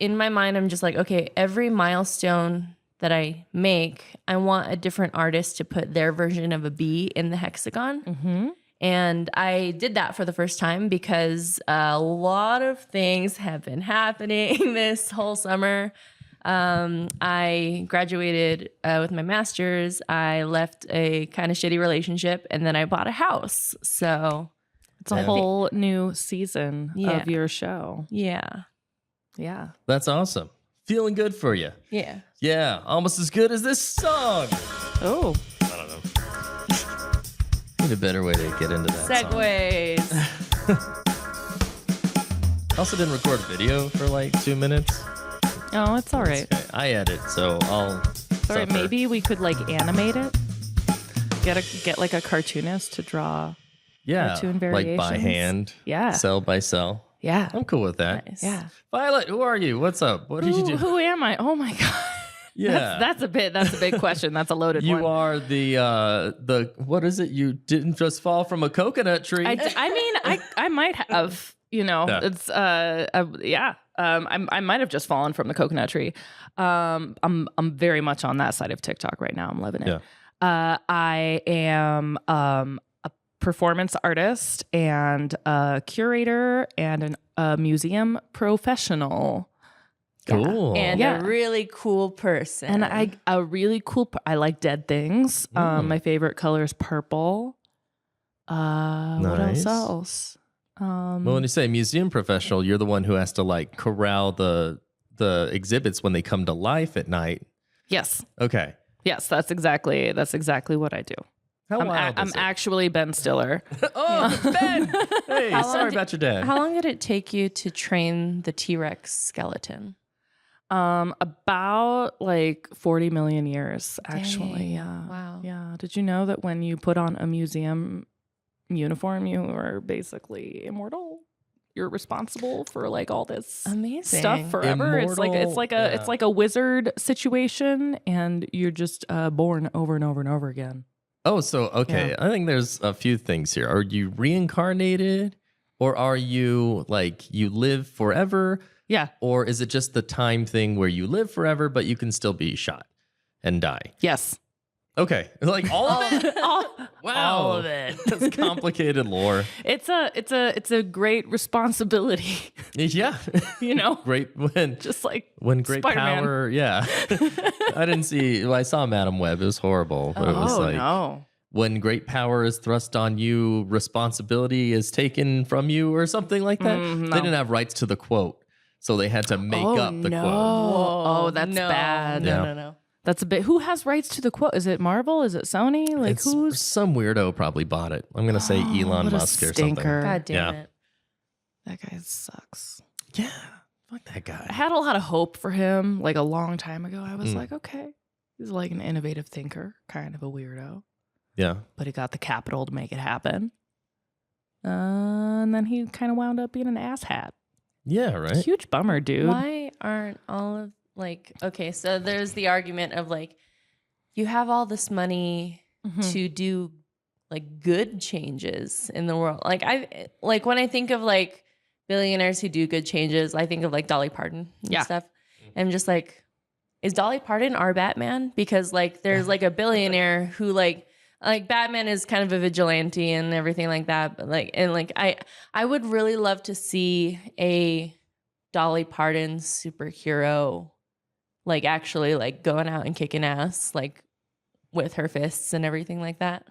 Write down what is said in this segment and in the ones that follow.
in my mind, I'm just like, okay, every milestone that I make, I want a different artist to put their version of a bee in the hexagon. Mm-hmm. And I did that for the first time because a lot of things have been happening this whole summer. I graduated with my master's. I left a kind of shitty relationship, and then I bought a house. So it's a whole new season of your show. Yeah. Yeah. That's awesome. Feeling good for you. Yeah. Yeah. Almost as good as this song. Oh. I don't know. Need a better way to get into that Segways. Also didn't record a video for like 2 minutes. Oh, it's all right. Okay. I edit, so I'll Sorry, maybe we could like animate it. Get like a cartoonist to draw cartoon variations. like by hand. Yeah. Cell by cell. Yeah. I'm cool with that. Nice. Yeah. Violett, who are you? What's up? What did you do? Who am I? Oh my God. Yeah. That's a big question. That's a loaded one. You are the what is it? You didn't just fall from a coconut tree. I might have, Yeah. it's I might have just fallen from the coconut tree. I'm very much on that side of TikTok right now. I'm living it. Yeah. I am a performance artist and a curator and a museum professional. Cool. And a really cool person. And I like dead things. My favorite color is purple. What else? Well, when you say museum professional, you're the one who has to like corral the exhibits when they come to life at night. Yes. Okay. Yes, that's exactly what I do. How wild I'm is it? actually Ben Stiller. Oh, Ben! Hey, sorry about your dad. How long did it take you to train the T-Rex skeleton? About like 40 million years, actually. Dang. Yeah. Wow. Yeah. Did you know that when you put on a museum uniform, you are basically immortal? You're responsible for like all this Amazing stuff forever. Immortal, It's like a wizard situation, and you're just born over and over and over again. Oh, so, okay. Yeah. I think there's a few things here. Are you reincarnated, or are you like you live forever? Yeah. Or is it just the time thing where you live forever, but you can still be shot and die? Yes. Okay. Like all of it? Wow. All of it. That's complicated lore. It's a great responsibility. Yeah. Great when Just like when great Spider-Man. power. Yeah. I saw Madam Web. It was horrible. But it was like no. when great power is thrust on you, responsibility is taken from you or something like that. No. They didn't have rights to the quote. So they had to make up the quote. Oh, that's bad. No. That's a bit. Who has rights to the quote? Is it Marvel? Is it Sony? Like It's who's? some weirdo probably bought it. I'm gonna say Elon what a Musk or stinker. something. God damn Yeah. it. That guy sucks. Yeah, fuck that I guy. had a lot of hope for him. Like a long time ago, I was like, okay, he's like an innovative thinker, kind of a weirdo, Yeah, but he got the capital to make it happen. And then he kind of wound up being an asshat. yeah, right. Huge bummer, dude. Why aren't all of okay, so there's the argument of like, you have all this money to do like good changes in the world. Like when I think of like billionaires who do good changes, I think of like Dolly Parton and stuff. And I'm just like, is Dolly Parton our Batman? Because like there's like a billionaire who like Batman is kind of a vigilante and everything like that. But I would really love to see a Dolly Parton superhero like actually like going out and kicking ass like with her fists and everything like that.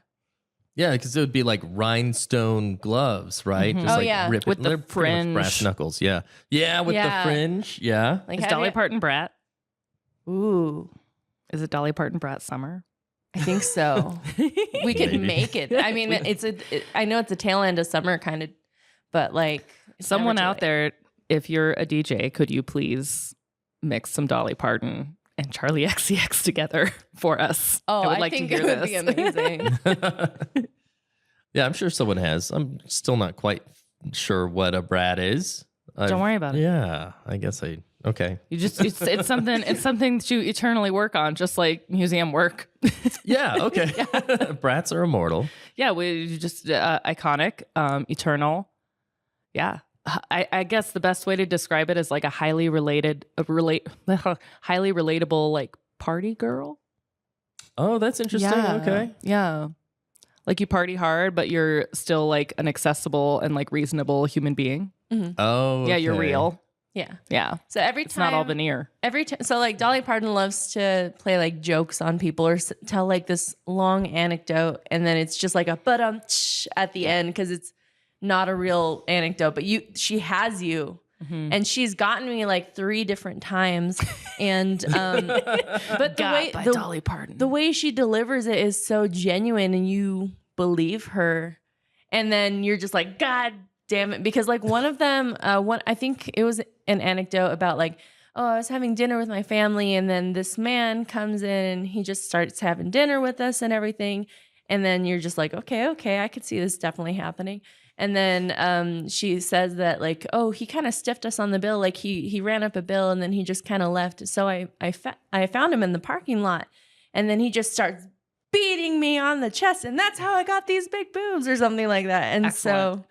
Yeah, because it would be like rhinestone gloves, right? Just Oh, like yeah. rip With it. the They're pretty much fringe. brass knuckles. Yeah, yeah, with the fringe. Yeah, Like Is how Dolly do Parton brat? Ooh, Is it Dolly Parton brat summer? I think so. We could Maybe. make it. I mean, I know it's a tail end of summer kind of, but like it's Someone never too out late. there, if you're a DJ, could you please mix some Dolly Parton and Charlie XCX together for us? Oh, I would like think to hear it would this. be amazing. yeah. I'm sure someone has. I'm still not quite sure what a brat is. Don't worry about it. Yeah, I guess okay. You just it's something that you eternally work on, just like museum work. Yeah, okay. Brats are immortal. Yeah, we just iconic, eternal. Yeah. I guess the best way to describe it is like a highly relatable like party girl. Oh, that's interesting. Okay. Yeah. Like you party hard, but you're still like an accessible and like reasonable human being. Oh, Yeah, you're okay. real. Yeah. Yeah. So every It's time, not all veneer. every time, so like Dolly Parton loves to play like jokes on people or tell like this long anecdote, and then it's just like a at the end because it's not a real anecdote, but she has you. And she's gotten me like 3 different times, and but Dolly Parton. the way she delivers it is so genuine, and you believe her, and then you're just like, God damn it, because like one of them, I think it was an anecdote about like, oh, I was having dinner with my family, and then this man comes in, and he just starts having dinner with us and everything, and then you're just like, okay, I could see this definitely happening. And then she says that like, oh, he kind of stiffed us on the bill. Like he ran up a bill and then he just kind of left. So I found him in the parking lot, and then he just starts beating me on the chest, and that's how I got these big boobs or something like that. And Excellent.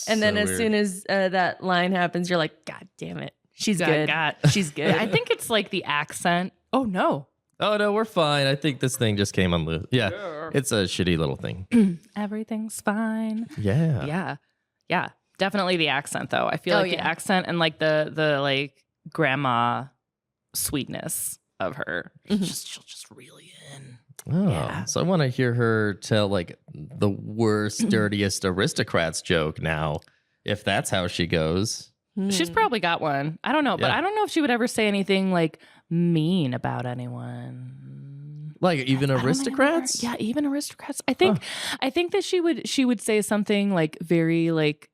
and then as weird. soon as that line happens, you're like, God damn it, she's good. She's good. I think it's like the accent. Oh no. Oh no, we're fine. I think this thing just came unloose. Yeah, it's a shitty little thing. Everything's fine. Yeah. Yeah. Definitely the accent though. I feel like the accent and like the like grandma sweetness of her. She'll just reel you in. Oh, so I want to hear her tell like the worst, dirtiest aristocrats joke now, if that's how she goes. She's probably got one. I don't know, but Yeah. I don't know if she would ever say anything like mean about anyone. Like even I don't think I've aristocrats? ever- yeah, even aristocrats. I think that she would say something like very like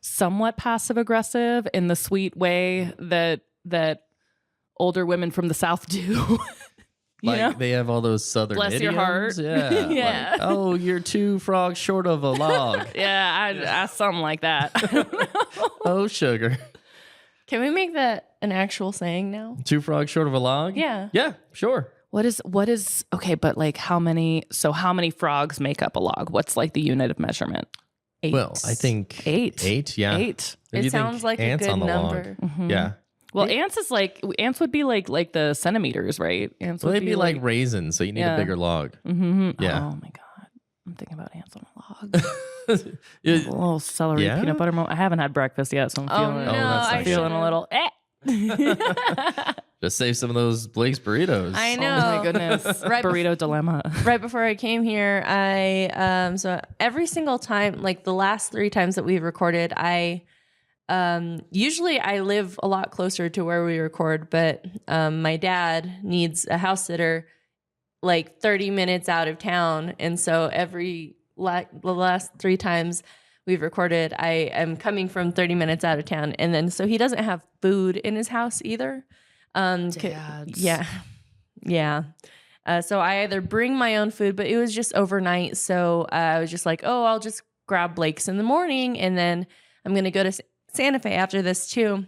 somewhat passive aggressive in the sweet way that older women from the South do. You Like know? they have all those southern Bless your idioms. heart. Yeah. Yeah. Like, oh, you're 2 frogs short of a log. Yeah, I something like that. Oh, sugar. Can we make that an actual saying now? 2 frogs short of a log? Yeah. Yeah, sure. What is okay, but like how many frogs make up a log? What's like the unit of measurement? 8. Well, I think 8. 8, yeah. 8. If you It think sounds like a ants good on the log. number. Yeah. Well, ants would be like the centimeters, right? Ants Well, would they'd be like raisins, so you need a bigger log. Yeah. Oh my god, I'm thinking about ants on a log. Yeah. A little celery Yeah? peanut butter moment. I haven't had breakfast yet, so I'm Oh, feeling no, that's I nice. feeling a should've. little. Just save some of those Blake's burritos. I know. Oh my goodness, Right burrito dilemma. Right before I came here, I so every single time, like the last 3 times that we've recorded, I usually I live a lot closer to where we record, but my dad needs a house sitter like 30 minutes out of town, and so the last 3 times we've recorded, I am coming from 30 minutes out of town, and then so he doesn't have food in his house either. Dads. Yeah. So I either bring my own food, but it was just overnight. So I was just like, oh, I'll just grab Blake's in the morning, and then I'm going to go to Santa Fe after this too.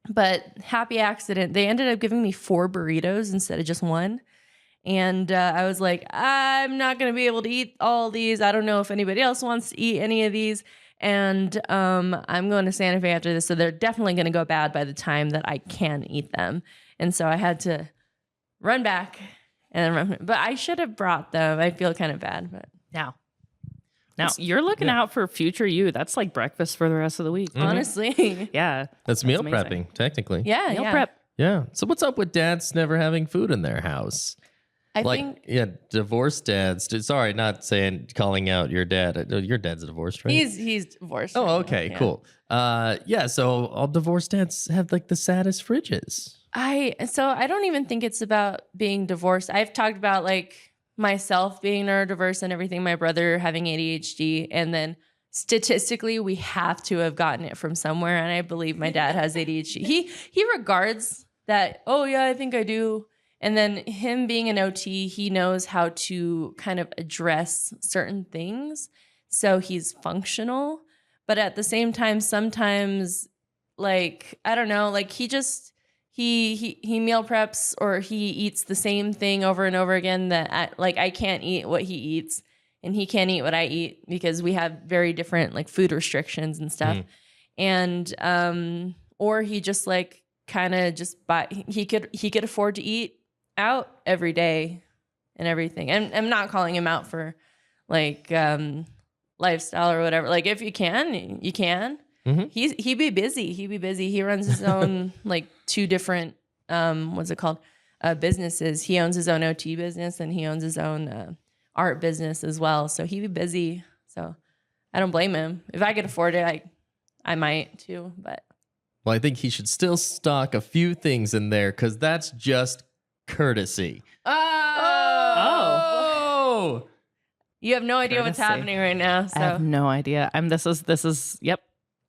But happy accident. They ended up giving me 4 burritos instead of just 1. And I was like, I'm not going to be able to eat all these. I don't know if anybody else wants to eat any of these. And I'm going to Santa Fe after this. So they're definitely going to go bad by the time that I can eat them. And so I had to run back and then run. But I should have brought them. I feel kind of bad. But Now you're looking out for future you. That's like breakfast for the rest of the week. honestly, Yeah, That's meal amazing. prepping, technically. yeah. meal prep. Yeah. So what's up with dads never having food in their house? I Like, think yeah, divorced dads. Sorry, not calling out your dad. Your dad's divorced, right? he's divorced. Oh, right now, okay, yeah. cool. Yeah, so all divorced dads have like the saddest fridges. I don't even think it's about being divorced. I've talked about like myself being neurodiverse and everything, my brother having ADHD, and then statistically we have to have gotten it from somewhere, and I believe my dad has ADHD. He regards that, oh yeah, I think I do. And then him being an OT, he knows how to kind of address certain things. So he's functional. But at the same time, sometimes, like, I don't know, like he meal preps or he eats the same thing over and over again that I can't eat what he eats and he can't eat what I eat because we have very different like food restrictions and stuff. and or he just like kind of just buy. He could afford to eat out every day and everything. And I'm not calling him out for like lifestyle or whatever. Like if you can, you can. Mm-hmm. He'd be busy. He runs his own like 2 different what's it called businesses. He owns his own OT business and he owns his own art business as well. So he'd be busy. So I don't blame him. If I could afford it, I might too. But Well, I think he should still stock a few things in there because that's just courtesy. oh, you have no idea what's Courtesy. happening right now. So I have no idea. This is yep.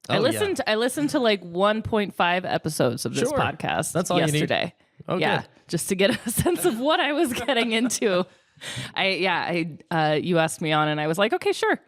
I listened to like 1.5 episodes of this Sure. podcast That's all you need. yesterday. Oh, yeah, good. just to get a sense of what I was getting into. You asked me on and I was like, okay, sure.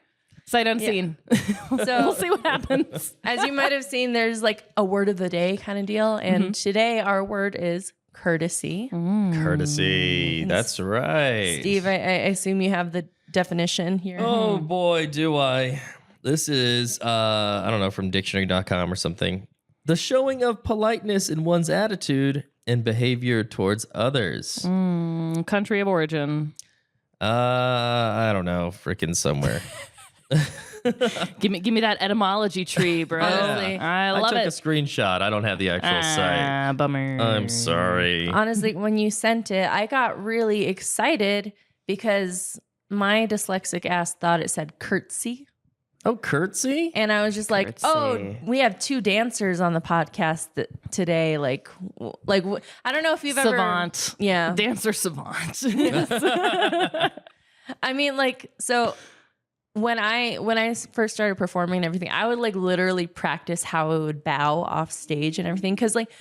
Sight unseen. So We'll see what happens. as you might have seen, there's like a word of the day kind of deal. And today our word is courtesy. Courtesy. That's right. Steve, I assume you have the definition here. Oh boy, do I. This is, I don't know, from dictionary.com or something. The showing of politeness in one's attitude and behavior towards others. Country of origin. I don't know, freaking somewhere. Give me that etymology tree, bro. Honestly. I I love took it. a screenshot. I don't have the actual site. Bummer. I'm sorry. Honestly, when you sent it, I got really excited because my dyslexic ass thought it said curtsy. Oh, curtsy? And I was just like, oh, Curtsy. we have 2 dancers on the podcast today. Like, I don't know if you've Savant. ever. Yeah. Dancer savant. I mean, like, so when I first started performing and everything, I would like literally practice how I would bow off stage and everything. Cause like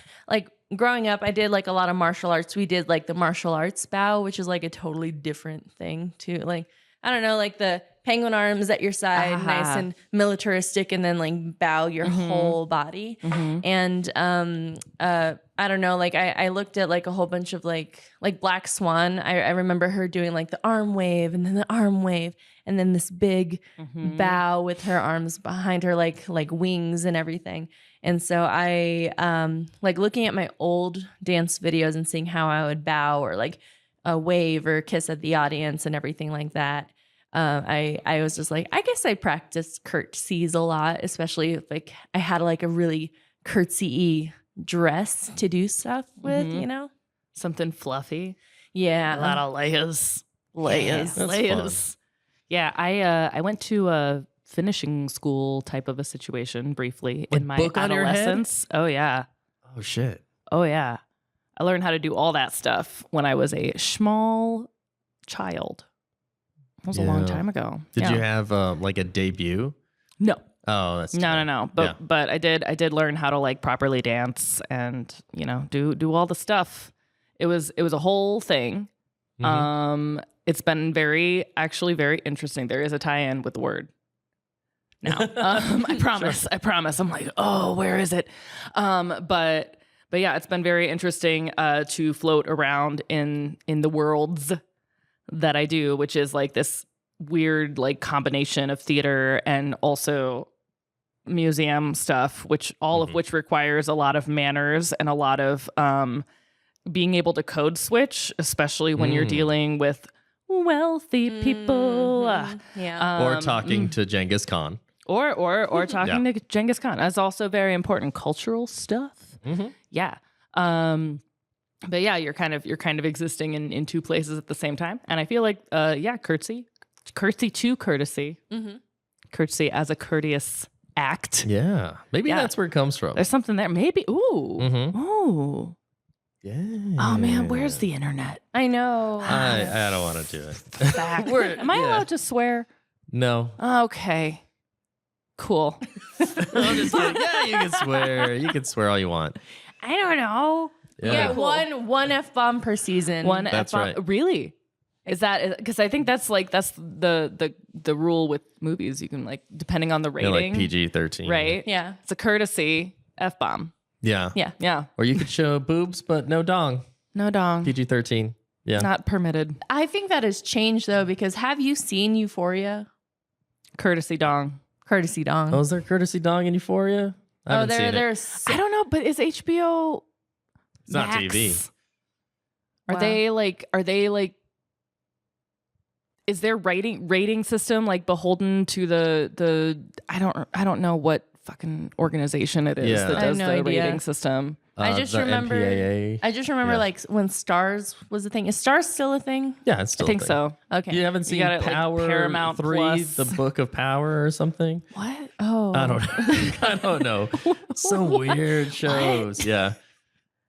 growing up, I did like a lot of martial arts. We did like the martial arts bow, which is like a totally different thing too. Like, I don't know, like the penguin arms at your side, nice and militaristic, and then like bow your whole body. And I don't know, like I looked at like a whole bunch of like Black Swan. I remember her doing like the arm wave and then the arm wave and then this big bow with her arms behind her like wings and everything. And so I like looking at my old dance videos and seeing how I would bow or like a wave or kiss at the audience and everything like that. I was just like, I guess I practiced curtsies a lot, especially if like I had like a really curtsy-y dress to do stuff with, you know? Something fluffy. Yeah. A lot of layers. That's Layers. Yeah, I went to a finishing school type of a situation briefly Like in my book on your head? adolescence. Oh yeah. Oh, shit. Oh yeah. I learned how to do all that stuff when I was a small child. That was a long Yeah. time ago. Did Yeah. you have like a debut? No. Oh, that's No. But I did learn how to like properly dance and, you know, do all the stuff. It was a whole thing. It's been very interesting. There is a tie-in with the word. Now, I promise. I promise. I'm like, oh, where is it? But yeah, it's been very interesting to float around in the worlds that I do, which is like this weird like combination of theater and also museum stuff, which all of which requires a lot of manners and a lot of being able to code switch, especially when you're dealing with wealthy people. Yeah. Or talking to Genghis Khan. Or talking to Genghis Khan. That's also very important cultural stuff. Yeah. But yeah, you're kind of existing in 2 places at the same time. And I feel like curtsy to courtesy. Courtesy as a courteous act. Yeah. Maybe Yeah. that's where it comes from. There's something there. Maybe. Ooh. Ooh. Yeah. Oh man, where's the internet? I know. I don't want to do it. Back. Am I allowed to swear? No. Okay. Cool. I'm just kidding. Yeah, you can swear. You can swear all you want. I don't know. Yeah, Cool. one F-bomb per season. One That's F-bomb. right. Really? Is that because I think that's the rule with movies. You can like depending on the Yeah, rating, like PG-13. right? Yeah. It's a courtesy F-bomb. Yeah. Yeah. Yeah. Or you could show boobs, but no dong. No dong. PG-13. Yeah. Not permitted. I think that has changed though, because have you seen Euphoria? Courtesy dong. Courtesy dong. Oh, is there courtesy dong in Euphoria? I haven't seen it. there's I don't know, but is HBO It's not Max? TV. Are Wow. they like is their rating system like beholden to the I don't know what fucking organization it is Yeah. that I have does no the idea. rating system. I just The remember MPAA. I just remember Yeah. like when Stars was a thing. Is Stars still a thing? Yeah, it's still I think a thing. so. Okay. You haven't You seen got it, like, Power Paramount 3, Plus. the Book of Power or something? What? Oh. I don't know. I don't know. Some weird shows. Yeah.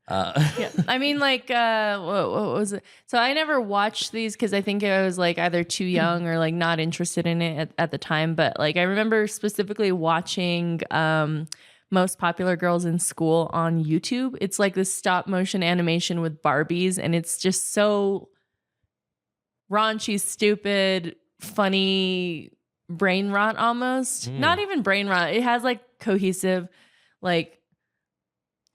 Yeah. I mean, like, what was it? So I never watched these because I think I was like either too young or like not interested in it at the time. But like, I remember specifically watching Most Popular Girls in School on YouTube. It's like this stop motion animation with Barbies, and it's just so raunchy, stupid, funny, brain rot almost. Not even brain rot. It has like cohesive, like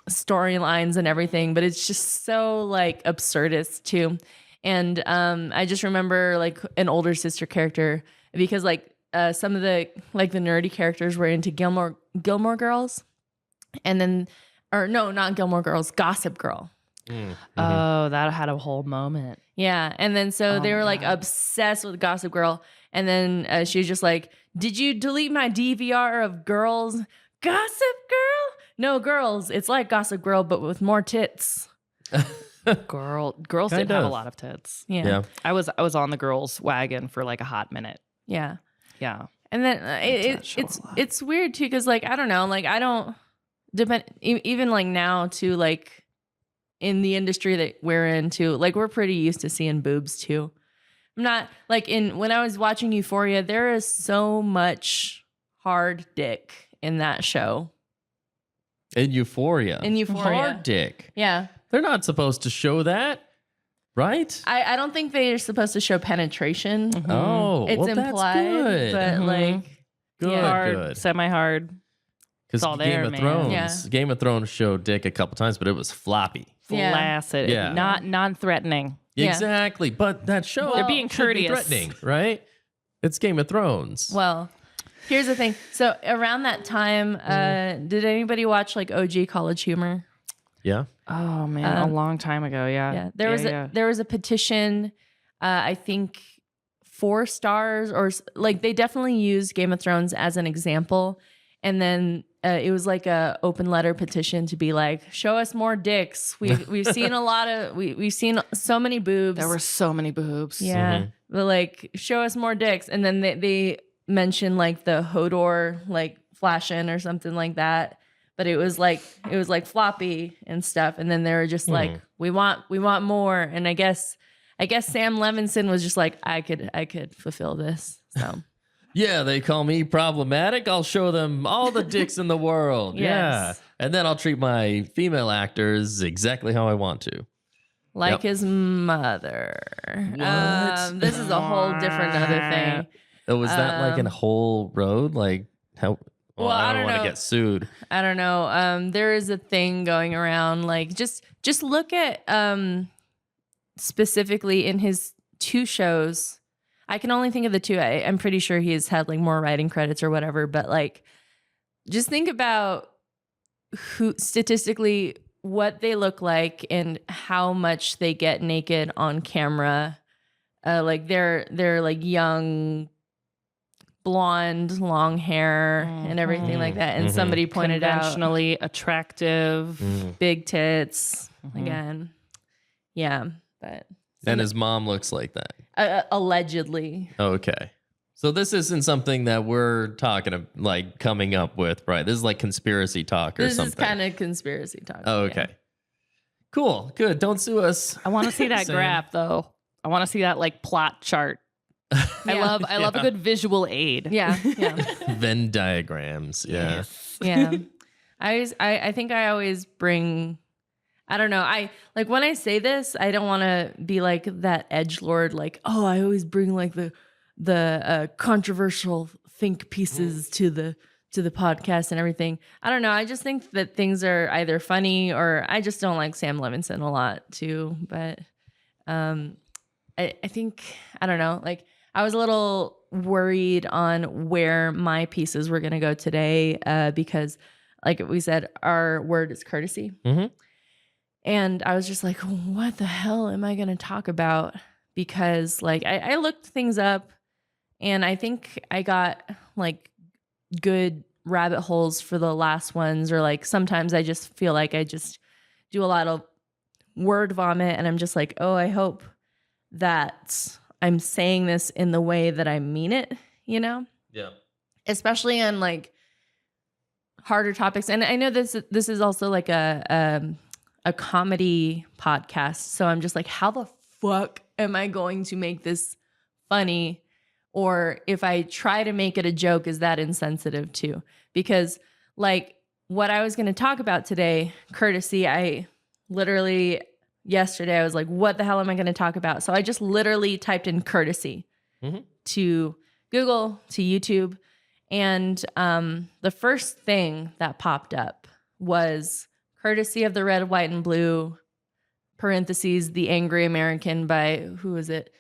storylines and everything, but it's just so like absurdist too. And I just remember like an older sister character because like some of the like the nerdy characters were into Gilmore Girls, and then or no, not Gilmore Girls, Gossip Girl. Oh, that had a whole moment. Yeah, and then so they my were like God. obsessed with Gossip Girl, and then she was just like, "Did you delete my DVR of Girls? Gossip Girl? No, Girls. It's like Gossip Girl, but with more tits." Girls Kind did have a of. lot of tits. Yeah, Yeah. I was on the girls wagon for like a hot minute. yeah. Yeah. And then that show a lot. it's weird too because like I don't know, like I don't depend even like now too, like in the industry that we're in too, like we're pretty used to seeing boobs too. I'm not like when I was watching Euphoria, there is so much hard dick in that show. In Euphoria. In Euphoria. Hard dick. Yeah. They're not supposed to show that, right? I don't think they're supposed to show penetration. Oh, It's well, implied, that's good. but like good, yeah. Hard, good. semi-hard. Because all Game there, of man. Thrones, Yeah. Game of Thrones showed dick a couple times, but it was floppy. Yeah. Flaccid. Yeah. Not non-threatening. Yeah. Exactly, but that show They're being should be courteous. threatening, right? It's Game of Thrones. Well, here's the thing. So around that time, did anybody watch like OG College Humor? Yeah. Oh man, a long time ago. Yeah. Yeah, there was a petition. I think 4 stars or like they definitely used Game of Thrones as an example, and then it was like a open letter petition to be like, show us more dicks. We've seen a lot of we've seen so many boobs. There were so many boobs. yeah, but like show us more dicks, and then they mentioned like the Hodor like flashing or something like that. But it was like floppy and stuff, and then they were just like, we want more. And I guess Sam Levinson was just like, I could fulfill this. So Yeah, they call me problematic. I'll show them all the dicks in the world. Yeah. Yes. And then I'll treat my female actors exactly how I want to. like Yep. his mother. What? This is a whole different other thing. Was that like a whole road? Like how? Well, I don't want to know. get sued. I don't know. There is a thing going around. Like just look at specifically in his 2 shows. I can only think of the 2. I'm pretty sure he's had like more writing credits or whatever. But like, just think about who statistically what they look like and how much they get naked on camera. Like they're like young, blonde, long hair and everything like that. And somebody pointed out Conventionally attractive. big tits again. Yeah, but And his mom looks like that. allegedly. Okay. So this isn't something that we're talking like coming up with, right? This is like conspiracy talk or This something. is kind of conspiracy talk. Oh, okay. Cool. Good. Don't sue us. I want to see that Same. graph though. I want to see that like plot chart. I love a good visual aid. Yeah, yeah, Venn diagrams. Yeah. yeah. I think I always bring. I don't know. I like when I say this, I don't want to be like that edgelord. Like, oh, I always bring like the controversial think pieces to the podcast and everything. I don't know. I just think that things are either funny or I just don't like Sam Levinson a lot too. But I think I don't know. Like I was a little worried on where my pieces were going to go today because like we said, our word is courtesy. Mhm. And I was just like, what the hell am I going to talk about? Because like I looked things up and I think I got like good rabbit holes for the last ones, or like sometimes I just feel like I just do a lot of word vomit and I'm just like, oh, I hope that I'm saying this in the way that I mean it, you know? Yeah. Especially on like harder topics. And I know this is also like a comedy podcast. So I'm just like, how the fuck am I going to make this funny? Or if I try to make it a joke, is that insensitive too? Because like what I was going to talk about today, courtesy, I literally yesterday I was like, what the hell am I going to talk about? So I just literally typed in courtesy to Google, to YouTube. And the first thing that popped up was Courtesy of the Red, White, and Blue, parentheses, The Angry American by, who is it?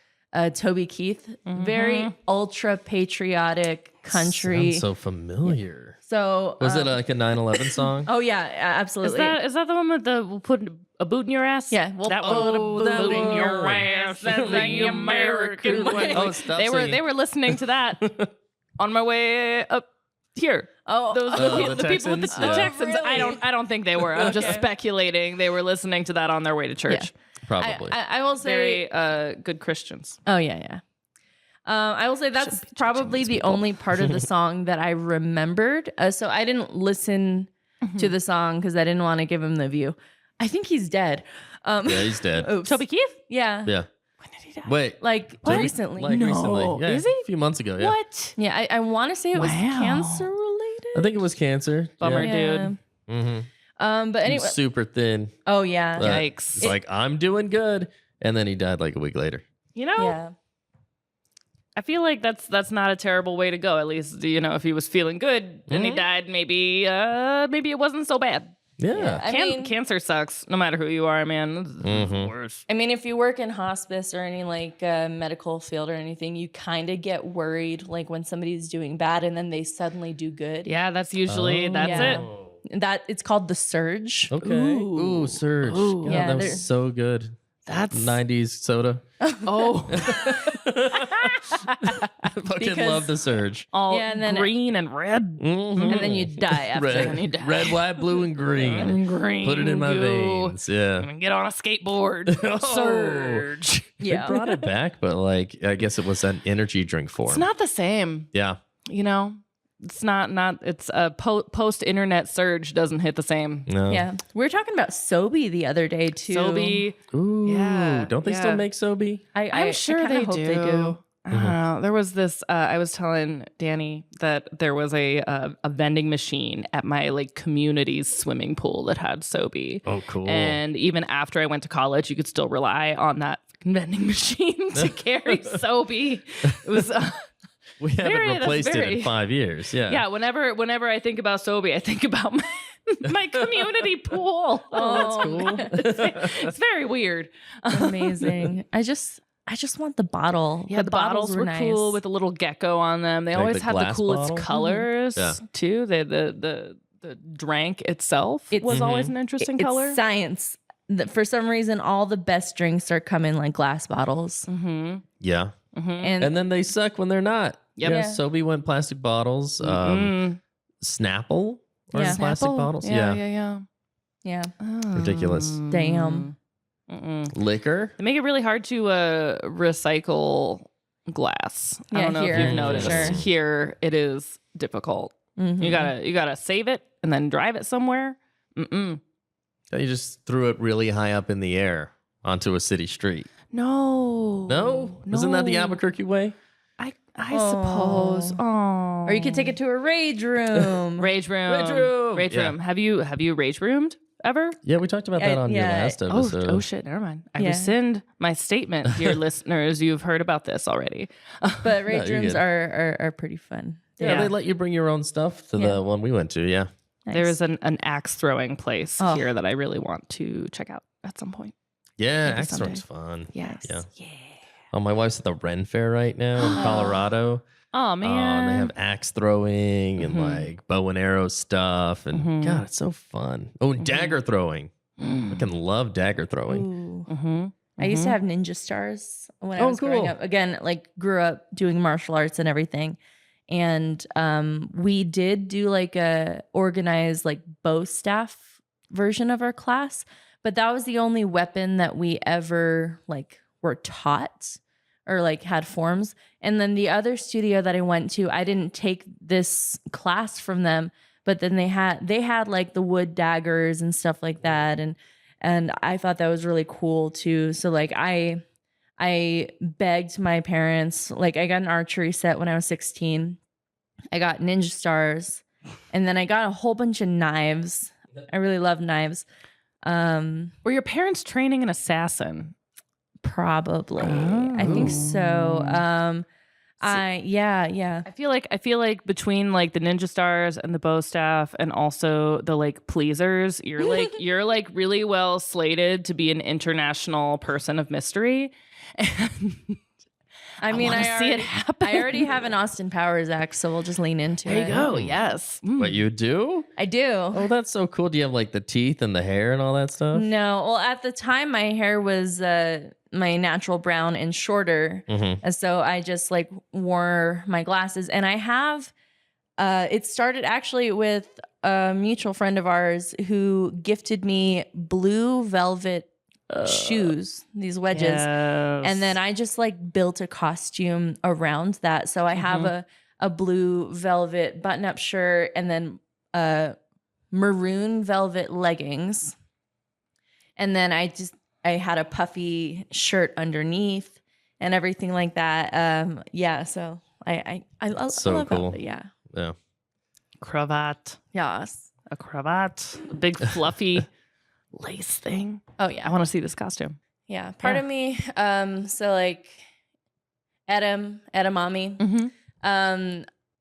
Toby Keith. Very ultra patriotic country. Sounds so familiar. So Was it like a 9/11 song? Oh yeah, absolutely. Is that the one with the we'll put a boot in your ass? Yeah, we'll that put one. a That boot in your ass. That's the American way. Oh, stop They singing. were listening to that on my way up here. Oh, Those the people with the Texans? Yeah. Texans. Really? I don't think they were. I'm just Okay. speculating. They were listening to that on their way to church. Probably. I will say Very good Christians. Oh yeah. I will say that's probably the only part of the song that I remembered. So I didn't listen to the song because I didn't want to give him the view. I think he's dead. Yeah, he's dead. Oops. Toby Keith? Yeah. Yeah. When did he die? Wait. Like Toby- recently. Like No. recently. Yeah, Is he? A few months ago. Yeah. What? Yeah, I want to say it was Wow. cancer related. I think it was cancer. Bummer, Yeah. dude. Mm-hmm. But anyway. Super thin. Oh yeah. Yikes. It's like, I'm doing good. And then he died like a week later. You know, Yeah. I feel like that's not a terrible way to go. At least, you know, if he was feeling good and he died, maybe it wasn't so bad. Yeah. I mean, Cancer sucks, no matter who you are, man. It's the worst. I mean, if you work in hospice or any like medical field or anything, you kind of get worried like when somebody's doing bad and then they suddenly do good. Yeah, that's usually that's Yeah. it. That it's called the surge. Okay. Ooh. Ooh, Surge. Ooh. God, Yeah, that they're- was so good. That's 90s soda. oh, Fucking Because- love the Surge. all Yeah, and then green and red. Mhm. And then you die after. Then you Red, die. red, white, blue, and green. And green. Put it in my goo. veins. Yeah. And get on a skateboard. Oh. Surge. Yeah. They brought it back, but like, I guess it was an energy drink form. It's not the same. Yeah. You know, it's not. It's a post internet surge doesn't hit the same. No. Yeah. We were talking about Sobe the other day too. Sobe. Ooh. Yeah, Don't they yeah. still make Sobe? I'm sure kinda they hope do. I don't know. There was this. I was telling Danny that there was a vending machine at my like community's swimming pool that had Sobe. Oh, cool. And even after I went to college, you could still rely on that vending machine to carry Sobe. It was. We haven't that's replaced it very- in 5 years. Yeah. Yeah, whenever I think about Sobe, I think about my community pool. Oh, that's cool. It's very weird. amazing. I just want the bottle. Yeah, the bottles were nice. cool with a little gecko on them. They Like always the had the glass coolest bottle? colors Yeah. too. The drink itself was always an interesting color. It's science. For some reason, all the best drinks are come in like glass bottles. Mm-hmm. Yeah. And And then they suck when they're not. Yep. Yeah. Yeah. Sobe went plastic bottles. Snapple or Yeah. plastic Snapple? bottles. Yeah, Yeah. yeah. yeah. Ridiculous. Damn. Liquor. They make it really hard to recycle glass. I Yeah, don't know here, if you've noticed. sure. Here it is difficult. Mhm. You gotta save it and then drive it somewhere. Mm-mm. You just threw it really high up in the air onto a city street. No. No? Isn't that the Albuquerque way? I suppose. Oh. Or you could take it to a rage room. Rage room. Rage room. Rage Yeah. room. Have you rage roomed ever? Yeah, we talked about that on your yeah. last episode. Oh shit, never mind. I Yeah. rescind my statement, dear listeners. You've heard about this already. But rage you're rooms good. are pretty fun. Yeah, Yeah. they let you bring your own stuff to Yeah. the one we went to. Yeah. Nice. There is an axe throwing place Oh. here that I really want to check out at some point. Yeah, Maybe Axe someday. Throwing's fun. Yes. Yeah. Yeah. Oh, my wife's at the Ren Fair right now in Colorado. Oh And they man. have axe throwing and like bow and arrow stuff. And God, it's so fun. Oh, and dagger throwing. I can love dagger throwing. Ooh. I used to have ninja stars when I was growing up. Again, like grew up doing martial arts and everything. And we did do like a organized like bow staff version of our class, but that was the only weapon that we ever like were taught or like had forms. And then the other studio that I went to, I didn't take this class from them, but then they had like the wood daggers and stuff like that. And I thought that was really cool too. So like I begged my parents, like I got an archery set when I was 16. I got ninja stars, and then I got a whole bunch of knives. I really love knives. Were your parents training an assassin? Probably. I think so. Yeah. I feel like between like the ninja stars and the bow staff and also the like pleasers, you're like really well slated to be an international person of mystery. And I mean, I see it happen. I already have an Austin Powers axe, so we'll just lean into it. There you go. Yes. What, you do? I do. Oh, that's so cool. Do you have like the teeth and the hair and all that stuff? No. Well, at the time, my hair was my natural brown and shorter. And so I just like wore my glasses. And I have, it started actually with a mutual friend of ours who gifted me blue velvet shoes, these wedges. Yes. And then I just like built a costume around that. So I have a blue velvet button-up shirt and then maroon velvet leggings. And then I had a puffy shirt underneath and everything like that. Yeah, so I So love cool. that. Yeah. Yeah. Cravat. Yes. A cravat. A big fluffy lace thing. Oh I yeah. want to see this costume. Yeah. Part of me, so like edamame.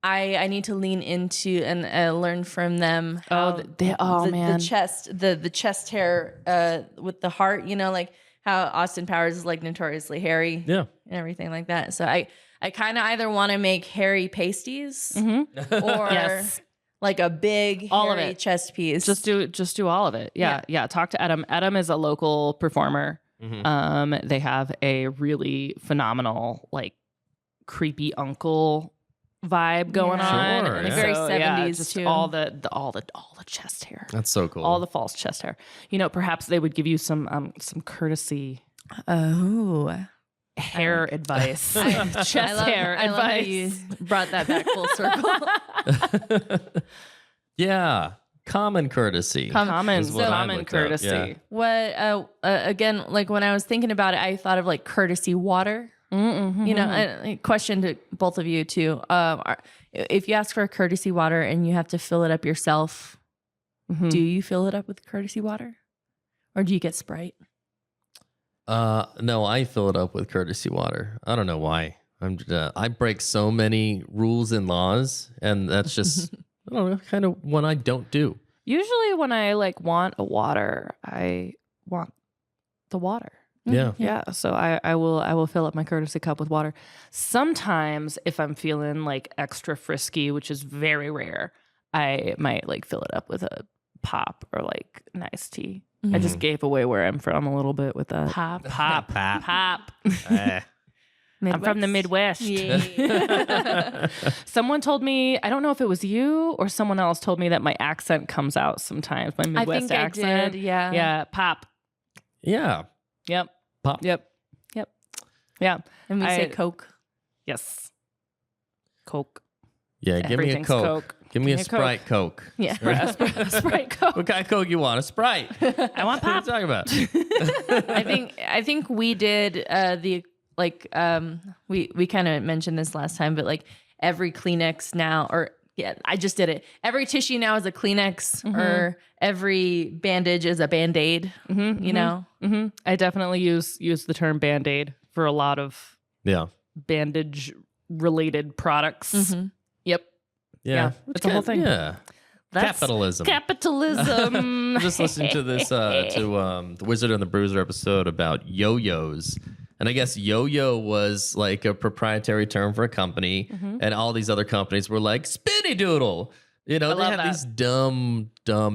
I need to lean into and learn from them. Man. The chest hair with the heart, you know, like how Austin Powers is like notoriously hairy, Yeah. and everything like that. So I kind of either want to make hairy pasties or Yes. like a big All of hairy it. chest piece. Just do all of it. Yeah. Talk to Adam. Adam is a local performer. They have a really phenomenal, like creepy uncle vibe going on. Sure, And yeah. Very 70s just too. all the chest hair. That's so cool. All the false chest hair. You know, perhaps they would give you some courtesy hair advice. Chest hair I love that advice. you brought that back full circle. Yeah. Common courtesy. Common is what I common looked up, courtesy. yeah. What again? Like when I was thinking about it, I thought of like courtesy water. You know, a question to both of you too. If you ask for a courtesy water and you have to fill it up yourself, do you fill it up with courtesy water, or do you get Sprite? No, I fill it up with courtesy water. I don't know why. I break so many rules and laws, and that's just I don't know, kind of what I don't do. Usually when I like want a water, I want the water. Yeah. Yeah, so I will fill up my courtesy cup with water. Sometimes if I'm feeling like extra frisky, which is very rare, I might like fill it up with a pop or like an iced tea. I just gave away where I'm from a little bit with that. Pop. I'm from the Midwest. Yeah. Someone told me, I don't know if it was you or someone else told me that my accent comes out sometimes. My Midwest accent. I did. Yeah. Yeah, pop. Yeah. Yep. Pop. Yep. Yeah. And we say Coke. Yes. Coke. Yeah, give me a Everything's Coke. Coke. Give me a Coke. Sprite Coke. Yeah. Sprite Coke. What kind of Coke you want? A Sprite. I want What are you pop. talking about? I think we did the like we kind of mentioned this last time, but like every Kleenex now, or yeah, I just did it. Every tissue now is a Kleenex, or every bandage is a Band-Aid. You know. I definitely use the term Band-Aid for a lot of Yeah. bandage related products. Yep. Yeah. It's a whole thing. Yeah. That's Capitalism. Capitalism. Just listening to this to the Wizard and the Bruiser episode about yo-yos. And I guess yo-yo was like a proprietary term for a company, and all these other companies were like spinny doodle. You know, they love had that. these dumb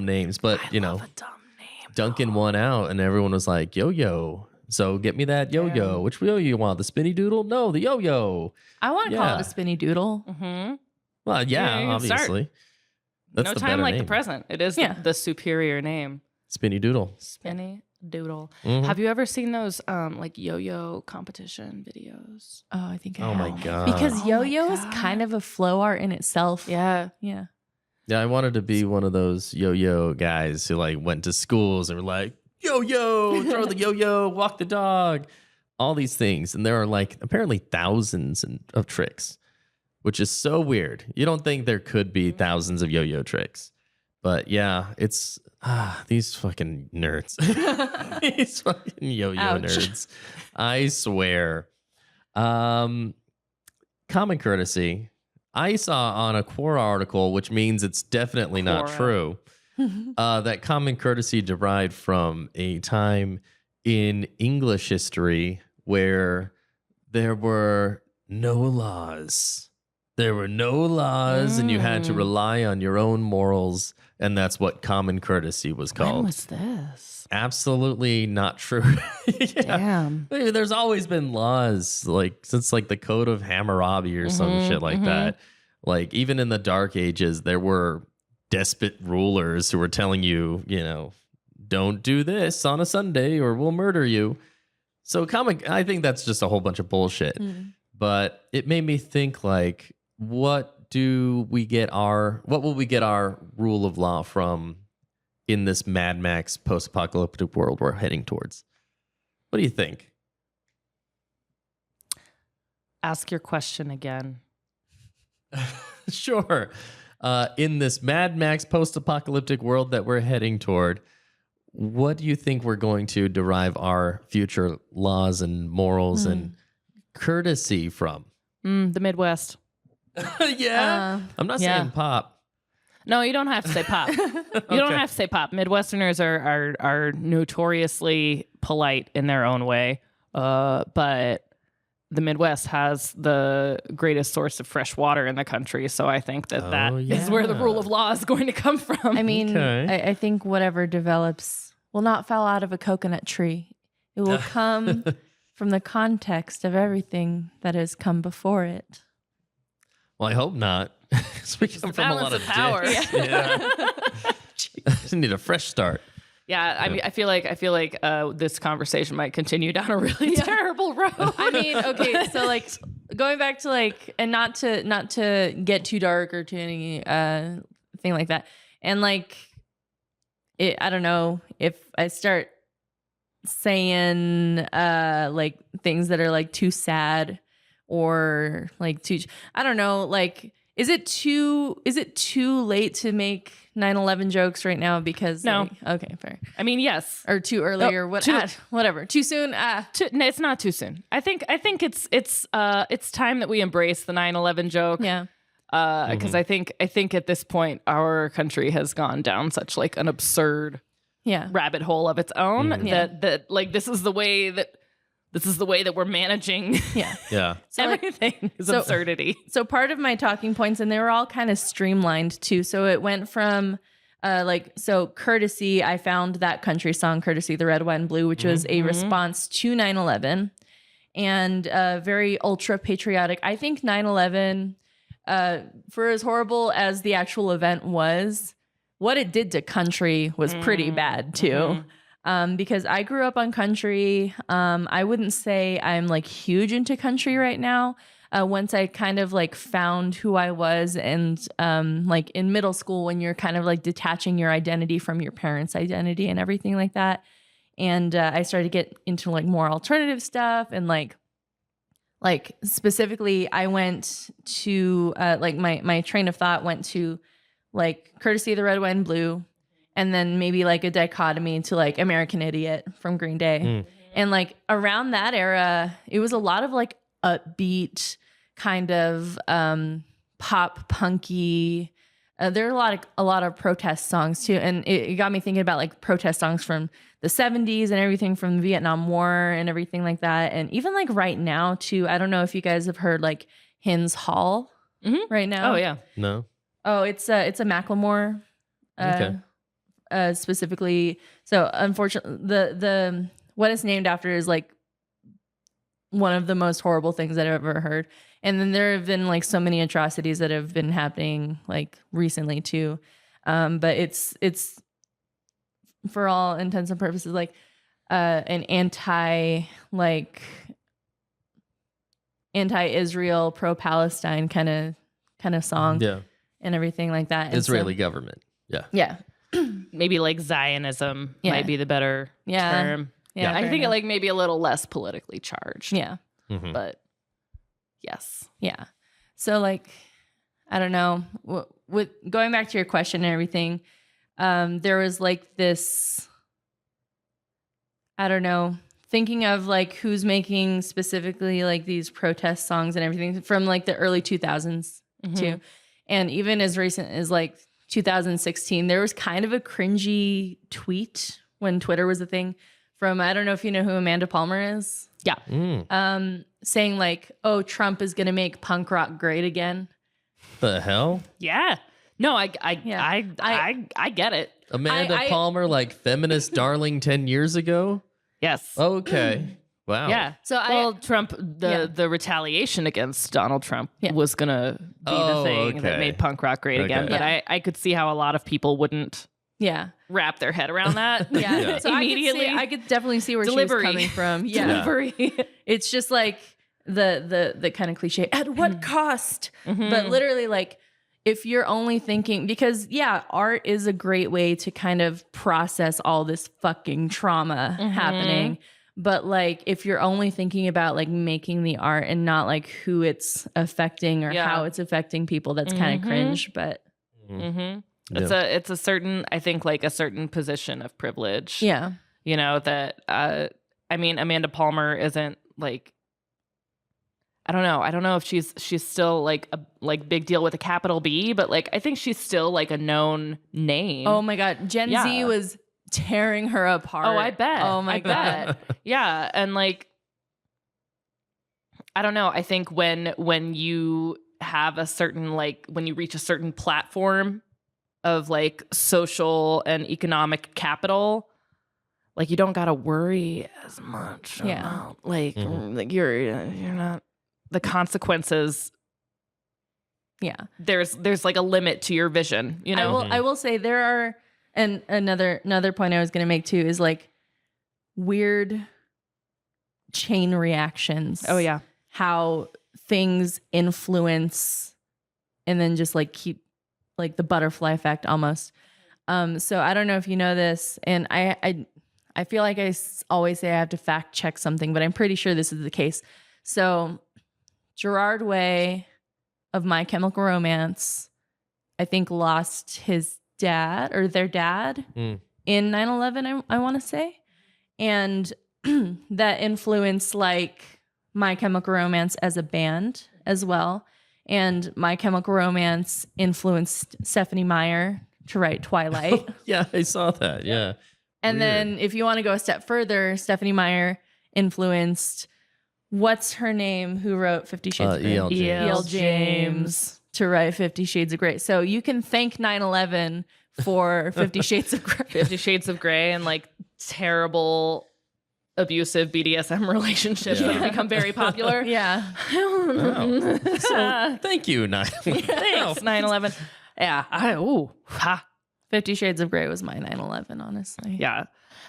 names, but I you know, love a dumb name. Duncan won out, and everyone was like yo-yo. So get me that yo-yo. Damn. Which yo-yo you want? The spinny doodle? No, the yo-yo. I want to call Yeah. it a spinny doodle. Mm-hmm. Well, Yeah, you can start. obviously. That's No the time better like name. the present. It is Yeah. the superior name. Spinny doodle. Spinny doodle. Mhm. Have you ever seen those like yo-yo competition videos? Oh, I think I Oh my have. god. Because Oh my yo-yo is God. kind of a flow art in itself. Yeah. Yeah. Yeah, I wanted to be one of those yo-yo guys who like went to schools and were like, yo-yo, throw the yo-yo, walk the dog, all these things. And there are like apparently thousands of tricks, which is so weird. You don't think there could be thousands of yo-yo tricks. But yeah, it's these fucking nerds. These fucking yo-yo Ouch. nerds. I swear. Common courtesy. I saw on a Quora article, which means it's definitely not Quora. true, that common courtesy derived from a time in English history where there were no laws. There were no laws, and you had to rely on your own morals, and that's what common courtesy was When called. was this? Absolutely not true. Yeah. Damn. There's always been laws, like since like the Code of Hammurabi or some shit like that. Like even in the Dark Ages, there were despot rulers who were telling you, you know, don't do this on a Sunday or we'll murder you. So I think that's just a whole bunch of bullshit. But it made me think like, what will we get our rule of law from in this Mad Max post-apocalyptic world we're heading towards? What do you think? Ask your question again. Sure. In this Mad Max post-apocalyptic world that we're heading toward, what do you think we're going to derive our future laws and morals and courtesy from? The Midwest. Yeah. I'm not yeah. saying pop. No, you don't have to say pop. You don't have to say pop. Midwesterners are notoriously polite in their own way, but the Midwest has the greatest source of fresh water in the country. So I think that is where the rule of law is going to come from. I mean, Okay. I think whatever develops will not fall out of a coconut tree. It will come from the context of everything that has come before it. Well, I hope not. We come from a lot balance of of power. dicks. Yeah. Jeez, need a fresh start. Yeah, I mean, I feel like this conversation might continue down a really terrible road. I mean, okay, so like going back to like, and not to get too dark or to any thing like that, and like, I don't know if I start saying like things that are like too sad or like too, I don't know, like. Is it too late to make 9/11 jokes right now? Because No. like, okay, fair. I mean, yes. Or too early or what? Whatever. Too soon. No, it's not too soon. I think it's time that we embrace the 9/11 joke. Yeah. Because I think at this point our country has gone down such like an absurd Yeah. rabbit hole of its own Mhm. that like this is the way that we're managing Yeah. Yeah. So like, everything is so- absurdity. So part of my talking points, and they were all kind of streamlined too. So it went from so Courtesy, I found that country song, Courtesy, the Red, White, and Blue, which was a response to 9/11 and very ultra patriotic. I think 9/11, for as horrible as the actual event was, what it did to country was pretty bad too. Because I grew up on country. I wouldn't say I'm like huge into country right now. Once I kind of like found who I was and like in middle school when you're kind of like detaching your identity from your parents' identity and everything like that. And I started to get into like more alternative stuff and like specifically I went to like my train of thought went to like Courtesy of the Red, White, and Blue. And then maybe like a dichotomy to like American Idiot from Green Day. And like around that era, it was a lot of like upbeat kind of pop punky there are a lot of protest songs too, and it got me thinking about like protest songs from the 70s and everything from the Vietnam War and everything like that, and even like right now too. I don't know if you guys have heard like Hins Hall right now. Oh yeah. No. Oh, it's a Macklemore. Okay. Specifically, so unfortunately, the what it's named after is like one of the most horrible things that I've ever heard. And then there have been like so many atrocities that have been happening like recently too. But it's for all intents and purposes like an anti-Israel, pro-Palestine kind of song. Yeah. And everything like that. And Israeli government. Yeah. Yeah. Maybe like Zionism might be the better term. Yeah. I think it like maybe a little less politically charged. Yeah. Mhm. But yes. Yeah. So like, I don't know. With going back to your question and everything, there was like this, I don't know, thinking of like who's making specifically like these protest songs and everything from like the early 2000s too. And even as recent as like 2016, there was kind of a cringy tweet when Twitter was a thing from, I don't know if you know who Amanda Palmer is. Yeah. Saying like, oh, Trump is going to make punk rock great again. The hell? Yeah. No, I get it. Amanda Palmer, like feminist darling 10 years ago? Yes. Okay. Wow. Yeah. So Trump, the retaliation against Donald Trump was gonna be the thing that made punk rock great again. But I could see how a lot of people wouldn't wrap their head around that. Yeah. So immediately. I could definitely see where she was coming from. Yeah. Delivery. It's just like the kind of cliche, at what cost? But literally like, if you're only thinking, because art is a great way to kind of process all this fucking trauma happening. But like, if you're only thinking about like making the art and not like who it's affecting or how it's affecting people, that's kind of cringe. But it's a certain, I think like a certain position of privilege. Yeah. You know, that, I mean, Amanda Palmer isn't like, I don't know if she's still like a big deal with a capital B, but like, I think she's still like a known name. Oh my God. Gen Z was tearing her apart. Oh, I bet. Oh my God. Yeah. And like, I don't know. I think when you have a certain, like, when you reach a certain platform of like social and economic capital, like you don't got to worry as much about like, like you're not, the consequences. Yeah. There's like a limit to your vision, you know? I will say there are, and another point I was going to make too is like weird chain reactions. Oh yeah. How things influence and then just like keep like the butterfly effect almost. So I don't know if you know this, and I feel like I always say I have to fact check something, but I'm pretty sure this is the case. So Gerard Way of My Chemical Romance, I think lost his dad or their dad in 9/11, I want to say. And that influenced like My Chemical Romance as a band as well. And My Chemical Romance influenced Stephanie Meyer to write Twilight. Yeah, I saw that. Yeah. And Weird. then if you want to go a step further, Stephanie Meyer influenced, what's her name, who wrote 50 Shades of Grey? E.L. James. E.L. James to write 50 Shades of Grey. So you can thank 9/11 for 50 Shades of Grey. 50 Shades of Grey and like terrible abusive BDSM relationships that have become very popular. Yeah. Wow. So thank you, Niall. Thanks, 9/11. Yeah. 50 Shades of Grey was my 9/11, honestly. Yeah.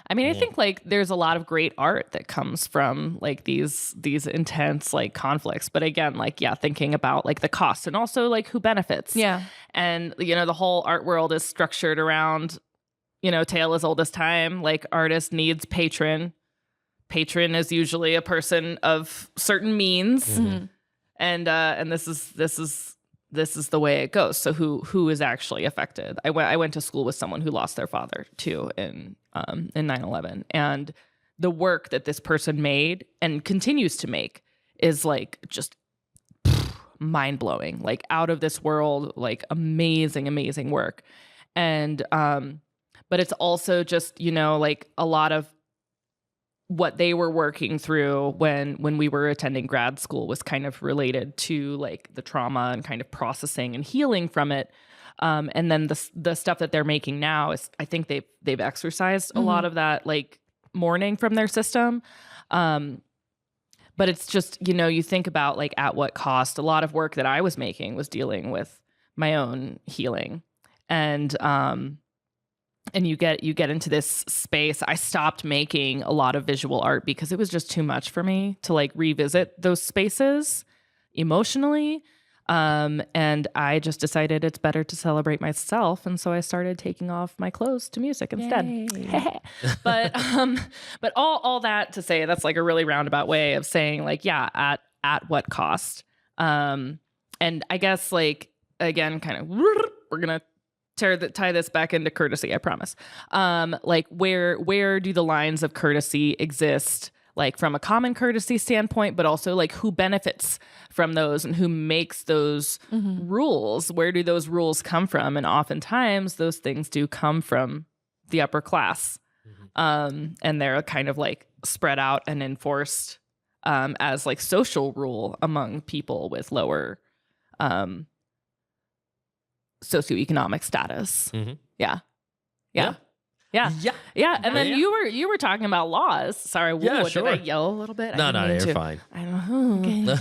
I mean, I think like there's a lot of great art that comes from like these intense like conflicts. But again, like, thinking about like the cost and also like who benefits. Yeah. And, you know, the whole art world is structured around, you know, tale as old as time. Like artist needs patron. Patron is usually a person of certain means. And this is the way it goes. So who is actually affected? I went to school with someone who lost their father too in 9/11, and the work that this person made and continues to make is like just mind-blowing, like out of this world, like amazing work. And but it's also just, you know, like a lot of what they were working through when we were attending grad school was kind of related to like the trauma and kind of processing and healing from it. And then the stuff that they're making now is, I think they've exercised a lot of that like mourning from their system. But it's just, you know, you think about like at what cost. A lot of work that I was making was dealing with my own healing. And you get into this space. I stopped making a lot of visual art because it was just too much for me to like revisit those spaces emotionally. And I just decided it's better to celebrate myself. And so I started taking off my clothes to music instead. But all that to say, that's like a really roundabout way of saying like, yeah, at what cost? And I guess like, again, kind of, we're going to tie this back into courtesy, I promise. Like where do the lines of courtesy exist, like from a common courtesy standpoint, but also like who benefits from those and who makes those rules? Where do those rules come from? And oftentimes those things do come from the upper class. And they're kind of like spread out and enforced as like social rule among people with lower socioeconomic status. Yeah. And then you were talking about laws. Sorry, did I yell a little bit? No, you're fine. I don't know.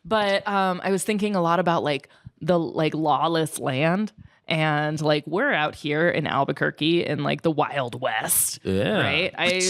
But I was thinking a lot about like the like lawless land. And like we're out here in Albuquerque in like the Wild West, right? I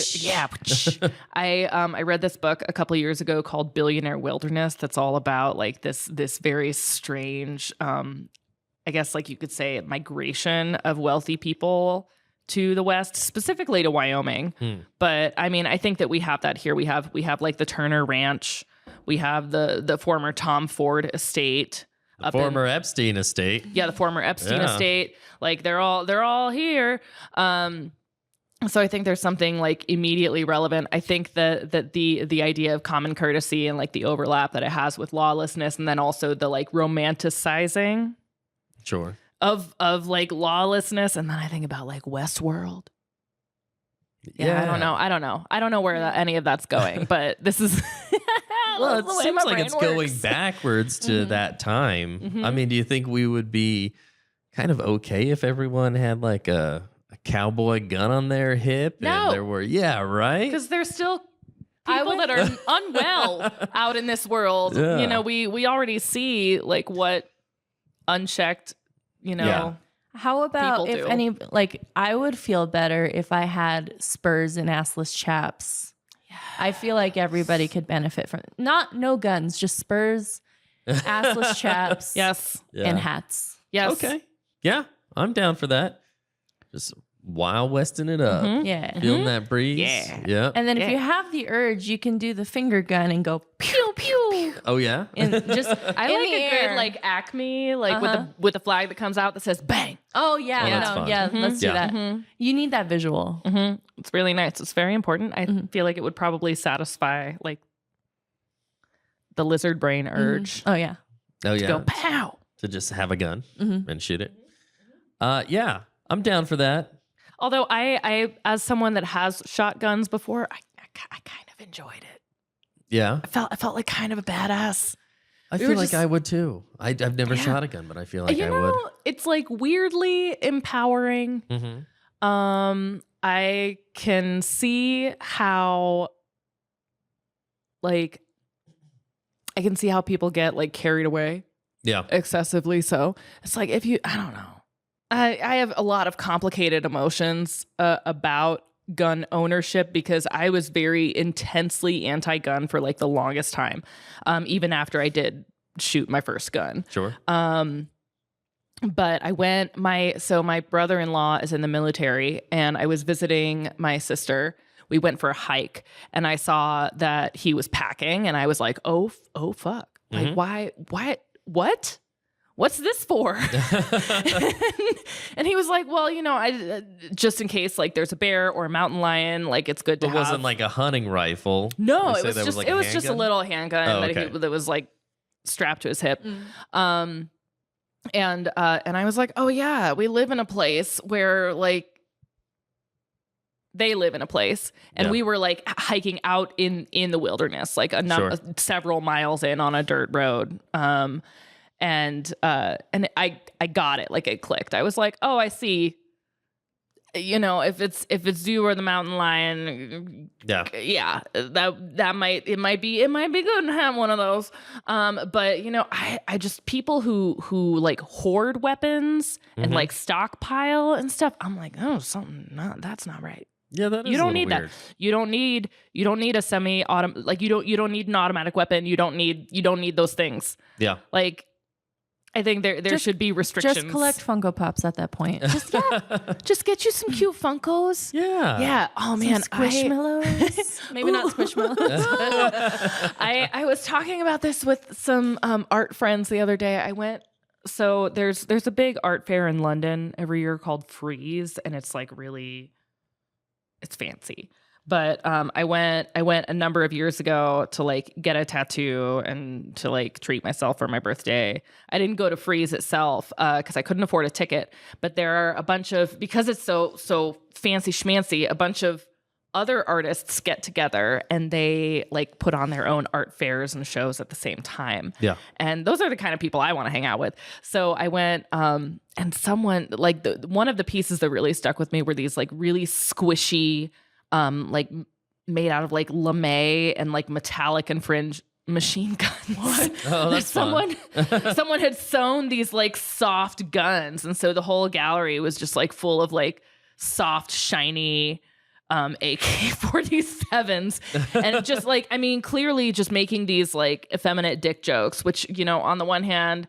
read this book a couple of years ago called Billionaire Wilderness. That's all about like this very strange, I guess like you could say, migration of wealthy people to the West, specifically to Wyoming. But I mean, I think that we have that here. We have like the Turner Ranch. We have the former Tom Ford estate. The former Epstein estate. Yeah, the former Epstein estate. Like they're all here. So I think there's something like immediately relevant. I think that the idea of common courtesy and like the overlap that it has with lawlessness, and then also the like romanticizing of like lawlessness. And then I think about like Westworld. I don't know where any of that's going, but this is well, it seems like it's going backwards to that time. I mean, do you think we would be kind of okay if everyone had like a cowboy gun on their hip? No. And there were, right? Because there's still people that are unwell out in this world. Yeah. You know, we already see like what unchecked, you know. Yeah. How about if any, like, I would feel better if I had spurs and assless chaps. Yes. I feel like everybody could benefit from no guns, just spurs, assless chaps, and hats. Yes. Okay. Yeah, I'm down for that. Just Wild Westing it up. Yeah. Feeling that breeze. Yeah. And then if you have the urge, you can do the finger gun and go pew pew. Oh yeah. And just I like a good like Acme, like with the flag that comes out that says bang. Oh yeah, that's fun. Let's do that. You need that visual. It's really nice. It's very important. I feel like it would probably satisfy like the lizard brain urge. Oh yeah. To go pow. To just have a gun and shoot it. Yeah, I'm down for that. Although I as someone that has shot guns before, I kind of enjoyed it. Yeah. I felt like kind of a badass. I feel like I would too. I've never shot a gun, but I feel like I would. It's like weirdly empowering. I can see how people get like carried away. Yeah. Excessively so. It's like I don't know. I have a lot of complicated emotions about gun ownership because I was very intensely anti-gun for like the longest time, even after I did shoot my first gun. Sure. But my brother-in-law is in the military, and I was visiting my sister. We went for a hike, and I saw that he was packing, and I was like, oh fuck. Like, why, what? What's this for? And he was like, well, you know, I just in case like there's a bear or a mountain lion, like it's good to have. It wasn't like a hunting rifle. No, it was just a little handgun that was like strapped to his hip. And I was like, oh yeah, we live in a place where like they live in a place, and we were like hiking out in the wilderness, like several miles in on a dirt road. And I got it, like it clicked. I was like, oh, I see. You know, if it's you or the mountain lion, that might be good to have one of those. But you know, I just people who like hoard weapons and like stockpile and stuff. I'm like, oh, that's not right. Yeah, that is. You don't need weird. that. You don't need a semi-autom, like you don't need an automatic weapon. You don't need those things. Yeah. Like, I think there should be restrictions. Just collect Funko Pops at that point. Just get you some cute Funkos. Yeah. Yeah. Oh man, Squishmallows. Maybe not Squishmallows. I was talking about this with some art friends the other day. I went. So there's a big art fair in London every year called Freeze, and it's like really, it's fancy. But I went a number of years ago to like get a tattoo and to like treat myself for my birthday. I didn't go to Freeze itself because I couldn't afford a ticket. But there are a bunch of, because it's so fancy schmancy, a bunch of other artists get together and they like put on their own art fairs and shows at the same time. Yeah. And those are the kind of people I want to hang out with. So I went and someone like one of the pieces that really stuck with me were these like really squishy, like made out of like lame and like metallic and fringe machine guns. What? Oh, that's someone fun. Someone had sewn these like soft guns, and so the whole gallery was just like full of like soft, shiny AK-47s, and just like, I mean, clearly just making these like effeminate dick jokes, which, you know, on the one hand,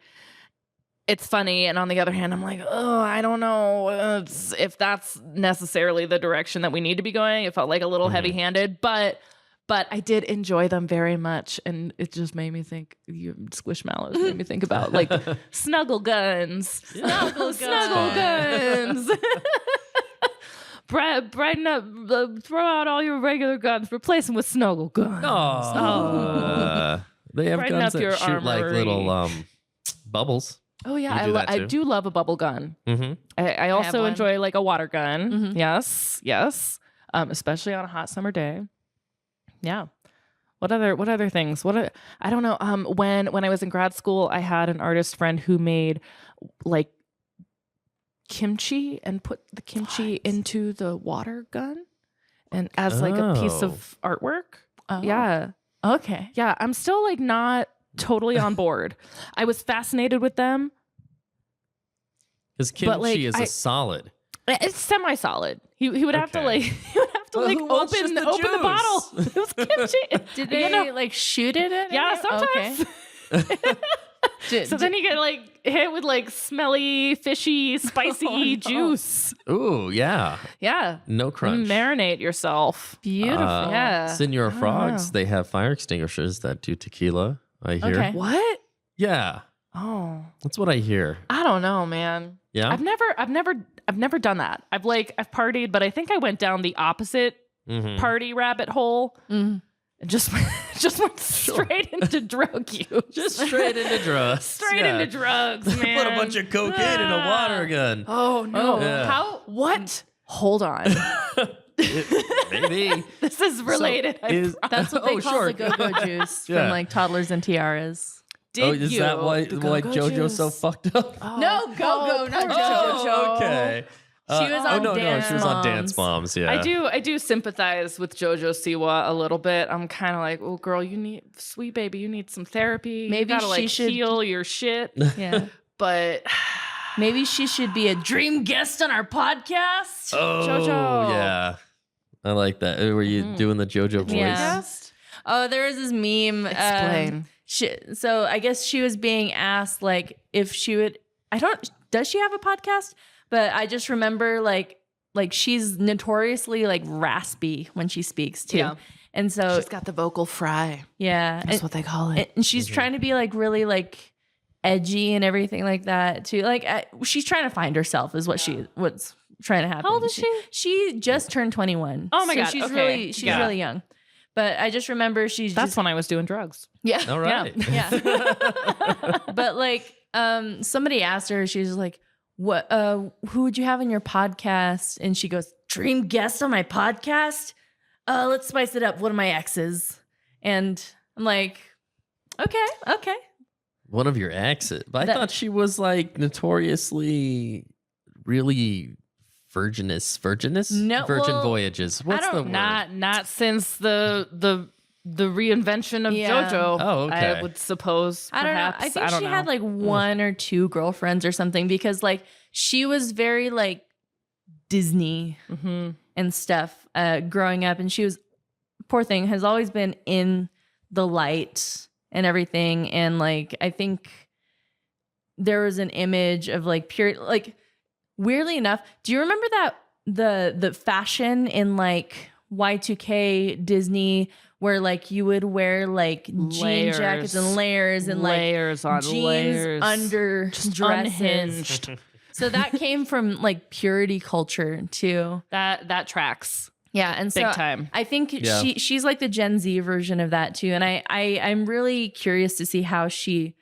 it's funny, and on the other hand, I'm like, oh, I don't know if that's necessarily the direction that we need to be going. It felt like a little heavy-handed, but I did enjoy them very much, and it just made me think. Squishmallows made me think about like snuggle guns, snuggle guns. Brighten up, throw out all your regular guns, replace them with snuggle guns. They have Brighten guns up your that shoot like armory. little bubbles. Oh yeah, You do that I too? do love a bubble gun. Mm-hmm. I also one. enjoy like a water gun. Mhm. Yes. Especially on a hot summer day. Yeah. What other things? I don't know. When I was in grad school, I had an artist friend who made like kimchi and put the kimchi into the water gun and as like a piece of artwork. Oh. Yeah. Okay. Yeah. I'm still like not totally on board. I was fascinated with them. Because kimchi like, is a solid. It's semi-solid. He would have to like Well, who wants open just the juice? bottle. It was kimchi. Did they like shoot it in Yeah, there? sometimes. Okay. So then you get like hit with like smelly, fishy, spicy juice. Ooh, yeah. Yeah. No crunch. Marinate yourself. Beautiful. Yeah. Senor don't Frogs, know. they have fire extinguishers that do tequila, I hear. Okay. What? Yeah. Oh, That's what I hear. I don't know, man. Yeah. I've never done that. I've partied, but I think I went down the opposite Mm-hmm. party rabbit hole. Mhm. And just went straight into drug use. Just straight into drugs. Straight into drugs, man. Put a bunch of cocaine in a water gun. Oh no! Yeah. How? What? Hold on. Maybe. This is related. That's what they Oh, call sure. the go-go juice Yeah. from like toddlers and tiaras. Is that why JoJo's so fucked up? No, go-go, not JoJo. Oh, okay. She was on no, Dance she was on Dance Moms. Moms. Yeah. I do sympathize with JoJo Siwa a little bit. I'm kind of like, oh girl, sweet baby, you need some therapy. Maybe you gotta she like should- heal your shit. Yeah. But Maybe she should be a dream guest on our podcast. Oh, JoJo. yeah. I like that. Were you doing the JoJo voice? Yeah. Oh, there is this meme. Explain. So I guess she was being asked like if she would. Does she have a podcast? But I just remember like she's notoriously like raspy when she speaks too. Yeah. And so She's got the vocal fry. yeah, That's what they call it. and she's trying to be like really like edgy and everything like that too. Like she's trying to find herself is what's trying to happen. How old is she? She just turned 21. Oh my So God, she's okay. she's Yeah. really young. But I just remember she's That's just, when I was doing drugs. yeah. All right. Yeah. But like, somebody asked her, she was like, what, who would you have on your podcast? And she goes, dream guest on my podcast? Let's spice it up. One of my exes. And I'm like, okay. One of your exes. But I thought she was like notoriously really virginous. No, Virgin well, voyages. What's I the don't- word? Not since the reinvention of Yeah. JoJo. Oh, okay. I would suppose. I don't know. Perhaps. I think don't she know. had like one or two girlfriends or something because like she was very like Disney Mhm. and stuff growing up. And she was, poor thing, has always been in the light and everything. And like, I think there was an image of like pure, like weirdly enough, do you remember that the fashion in like Y2K Disney where like you would wear like jean jackets and layers and like layers on jeans layers. under Just dresses. unhinged. So that came from like purity culture too. that tracks Yeah, and big so time. I think Yeah. she's like the Gen Z version of that too. And I'm really curious to see how she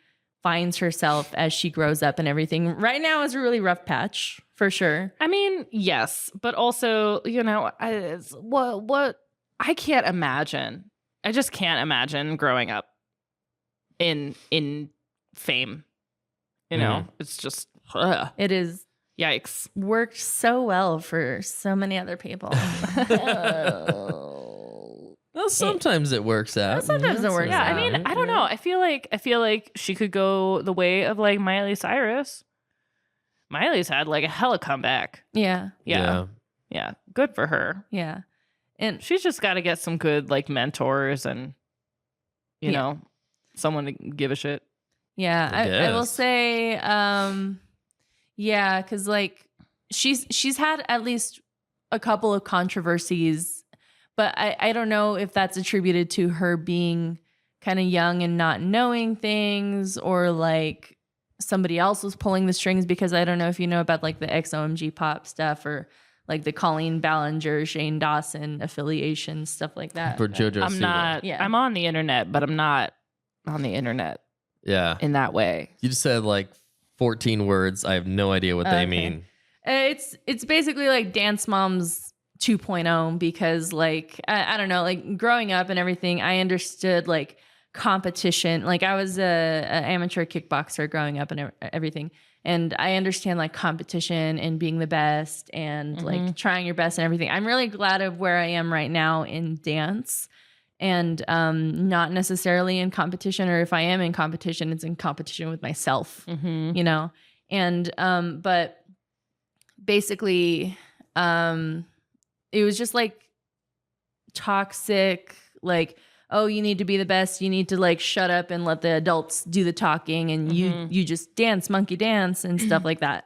finds herself as she grows up and everything. Right now is a really rough patch for sure. I mean, yes, but also, you know, what I can't imagine. I just can't imagine growing up in fame. You know, it's just It is yikes. worked so well for so many other people. Well, sometimes it works out. Sometimes it works Yeah, out. I mean, I don't know. I feel like she could go the way of like Miley Cyrus. Miley's had like a hella comeback. Yeah, Yeah. Good for her. yeah. And She's just got to get some good like mentors and you Yeah. know, someone to give a shit. yeah, I I will guess. say, yeah, because like she's had at least a couple of controversies, but I don't know if that's attributed to her being kind of young and not knowing things, or like somebody else was pulling the strings, because I don't know if you know about like the XOMG pop stuff or like the Colleen Ballinger, Shane Dawson affiliation, stuff like that. For But- JoJo I'm Siwa. not. Yeah. I'm on the internet, but I'm not on the internet Yeah. in that way. You just said like 14 words. I have no idea what they Okay. mean. It's basically like Dance Moms 2.0, because like I don't know, like growing up and everything, I understood like competition. Like I was a amateur kickboxer growing up and everything, and I understand like competition and being the best and like trying your best and everything. I'm really glad of where I am right now in dance, and not necessarily in competition, or if I am in competition, it's in competition with myself. Mm-hmm. You know, and but basically it was just like toxic, like, oh, you need to be the best, you need to like shut up and let the adults do the talking, and you just dance, monkey dance and stuff like that.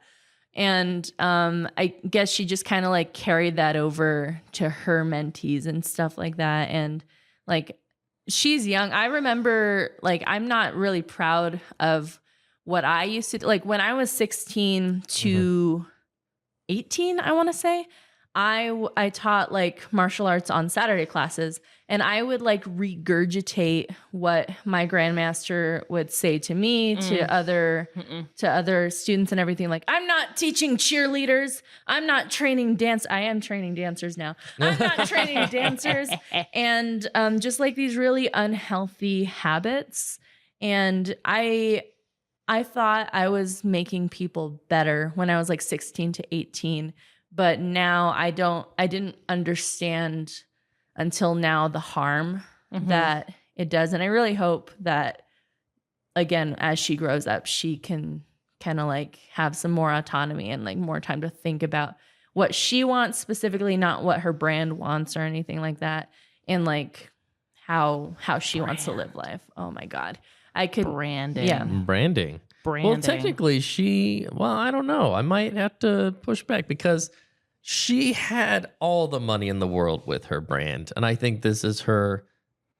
And I guess she just kind of like carried that over to her mentees and stuff like that. And like, she's young. I remember, like, I'm not really proud of what I used to do. Like when I was 16 to 18, I want to say, I taught like martial arts on Saturday classes, and I would like regurgitate what my grandmaster would say to me, to other students and everything. Like, I'm not teaching cheerleaders. I'm not training dance. I am training dancers now. I'm not training dancers. And just like these really unhealthy habits. And I thought I was making people better when I was like 16 to 18. But now I didn't understand until now the harm that it does. And I really hope that, again, as she grows up, she can kind of like have some more autonomy and like more time to think about what she wants specifically, not what her brand wants or anything like that. And like how she wants to live life. Oh my God. I could Branding. Yeah. Branding. Branding. Well, technically, I don't know. I might have to push back because she had all the money in the world with her brand. And I think this is her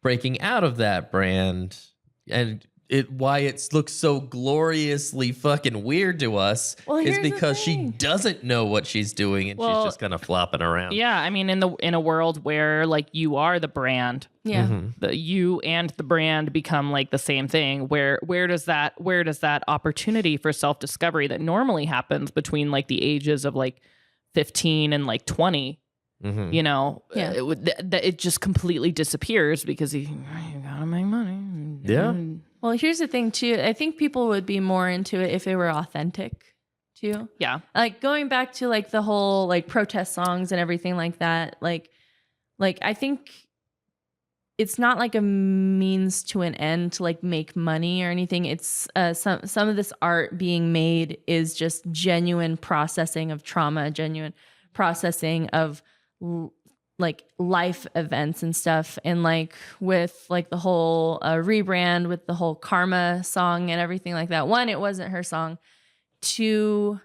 breaking out of that brand and why it looks so gloriously fucking weird to us is here's the because she thing. doesn't know what she's doing and she's just kind of flopping around. Yeah, I mean, in a world where like you are the brand, Yeah. you and the brand become like the same thing. Where does that opportunity for self discovery that normally happens between like the ages of like 15 and like 20? You know, it just completely disappears because you gotta make money. Yeah. Well, here's the thing too. I think people would be more into it if it were authentic too. Yeah. Like going back to like the whole like protest songs and everything like that. Like I think it's not like a means to an end to like make money or anything. It's some of this art being made is just genuine processing of trauma, genuine processing of like life events and stuff. And like with like the whole rebrand with the whole Karma song and everything like that. One, it wasn't her song. Two,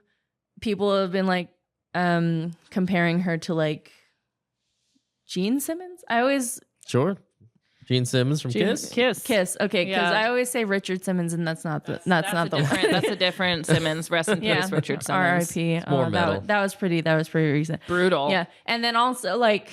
people have been like comparing her to like Gene Simmons. I always Sure. Gene Simmons from Kiss? Kiss. Okay, because Yeah. I always say Richard Simmons, and that's not the That's one. That's a different Simmons. Rest in peace, Richard Simmons. R.I.P. more metal. That was pretty recent. Brutal. Yeah, and then also like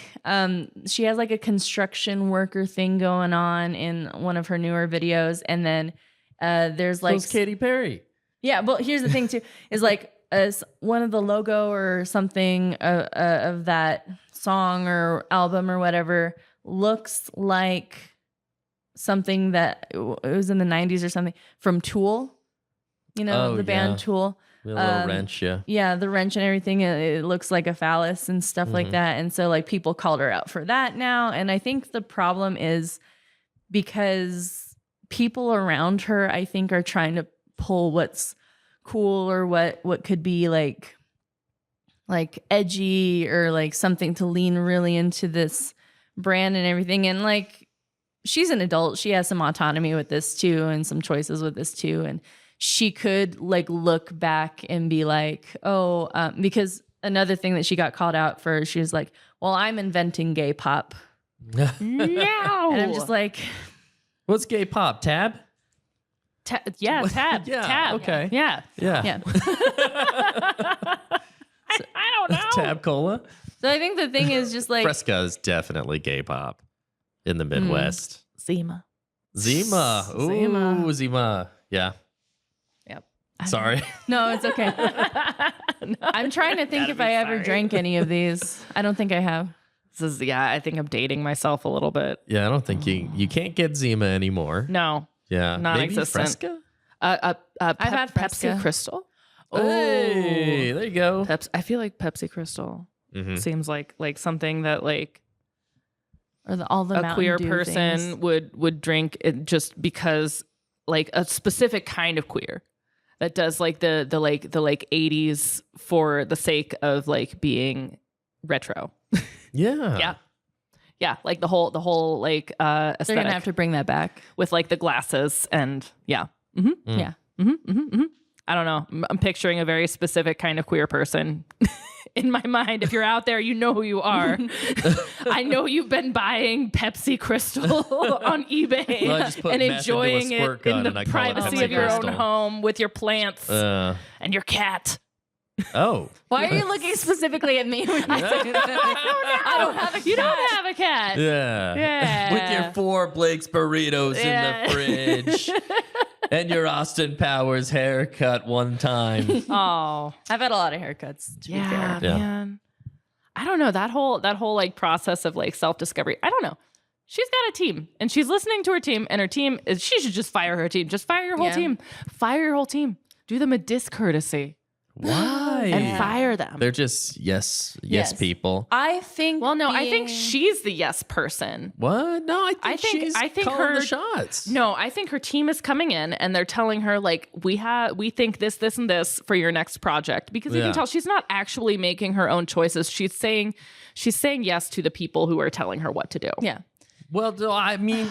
she has like a construction worker thing going on in one of her newer videos, and then there's like So's Katy Perry. yeah. But here's the thing too is like as one of the logo or something of that song or album or whatever looks like something that it was in the 90s or something from Tool, you know, the band Tool. A little wrench, yeah. Yeah, the wrench and everything, it looks like a phallus and stuff like that. And so like people called her out for that now. And I think the problem is because people around her, I think, are trying to pull what's cool or what could be like edgy or like something to lean really into this brand and everything. And like she's an adult, she has some autonomy with this too and some choices with this too, and she could like look back and be like, because another thing that she got called out for, she was like, well, I'm inventing gay pop. No. And I'm just like, What's gay pop? Tab? Tab. Yeah, Tab. okay. Yeah. yeah. I don't know. Tab Cola? So I think the thing is just like, Fresca is definitely gay pop in the Midwest. Zima. Zima. Ooh, Zima. Yeah. Yep. Sorry. no, it's okay. I'm trying to think if I ever drank any of these. I don't think I have. This is, I think I'm dating myself a little bit. Yeah, I don't think you can't get Zima anymore. No. Yeah. Maybe Non-existent. Fresca? I've had Fresca. Pepsi Crystal. Hey, there you go. I feel like Pepsi Crystal seems like something that like Or all the a Mountain queer Dew person things. would drink it just because like a specific kind of queer that does like the 80s for the sake of like being retro. Yeah. Yeah, like the whole like aesthetic. They're gonna have to bring that back. with like the glasses and yeah. Yeah. I don't know. I'm picturing a very specific kind of queer person in my mind. If you're out there, you know who you are. I know you've been buying Pepsi Crystal on eBay Well, I just put and meth into a enjoying squirt it gun in and the I call it privacy Pepsi of your own Crystal. home with your plants and your cat. Oh. Why are you looking specifically at me when you say that? I don't have a cat. You don't have a cat. Yeah. Yeah. With your 4 Blake's burritos Yeah. in the fridge. And your Austin Powers haircut one time. Oh. I've had a lot of haircuts, to be Yeah, fair. Yeah. man. I don't know that whole like process of like self-discovery. I don't know. She's got a team and she's listening to her team and her team is she should just fire her team. Just fire your whole Yeah. team. Fire your whole team. Do them a discourtesy Why? and fire them. They're just yes Yes. people. I think. Well, no, I think being- she's the yes person. What? No, I think she's I think calling her the shots. No, I think her team is coming in and they're telling her like we think this and this for your next project because you Yeah. can tell she's not actually making her own choices. She's saying yes to the people who are telling her what to do. Yeah. Well, no, I mean,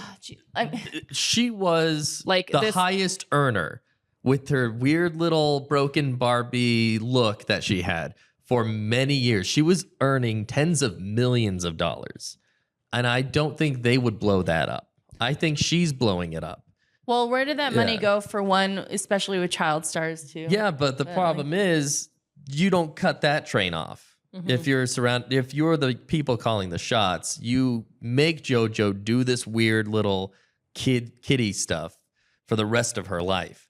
she was Like the this- highest earner with her weird little broken Barbie look that she had for many years. She was earning tens of millions of dollars. And I don't think they would blow that up. I think she's blowing it up Well, where did that money Yeah. go for one, especially with child stars too? Yeah, but the problem is you don't cut that train off. If you're the people calling the shots, you make JoJo do this weird little kitty stuff for the rest of her life.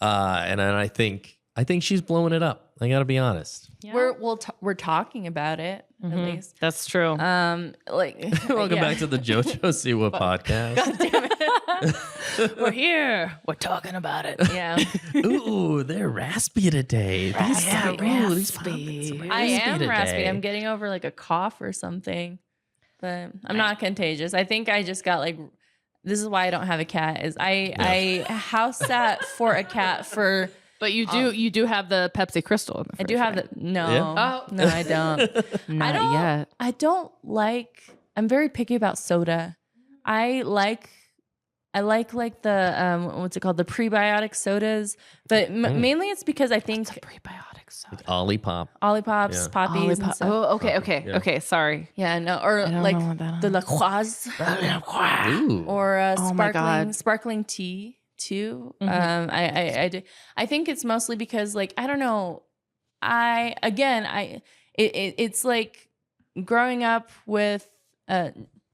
And I think she's blowing it up. I gotta be honest. Yeah. We're talking about it at least. That's true. Welcome Back to the JoJo Siwa podcast. God damn it. We're here. We're talking about it. Yeah. Ooh, they're raspy today. Raspy. I am today. raspy. I'm getting over like a cough or something, but I'm not contagious. I think I just got like, this is why I don't have a cat is I house sat for a cat for, But you do have the Pepsi Crystal in the I do fridge, have right? the, no, Yeah. no, I don't. Not yet. I don't like, I'm very picky about soda. I like the what's it called, the prebiotic sodas, but mainly it's because I think Prebiotic soda. Olipop. Ollipops, Yeah. poppies, and stuff. Oh, okay. Yeah. Okay, sorry. Yeah, no, or don't like know what that the is. La Croix, Ooh. or Oh my God. sparkling tea too. I do. I think it's mostly because like I don't know. It's like growing up with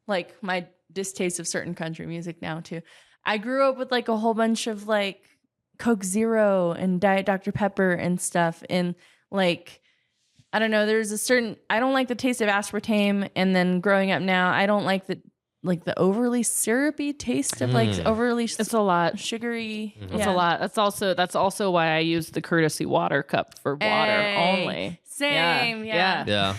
like my distaste of certain country music now too. I grew up with like a whole bunch of like Coke Zero and Diet Dr. Pepper and stuff, and like I don't know. There's a certain I don't like the taste of aspartame, and then growing up now, I don't like the overly syrupy taste of like overly It's a lot. sugary. It's a lot. That's also why I use the courtesy water cup for water Hey, only. Same, yeah.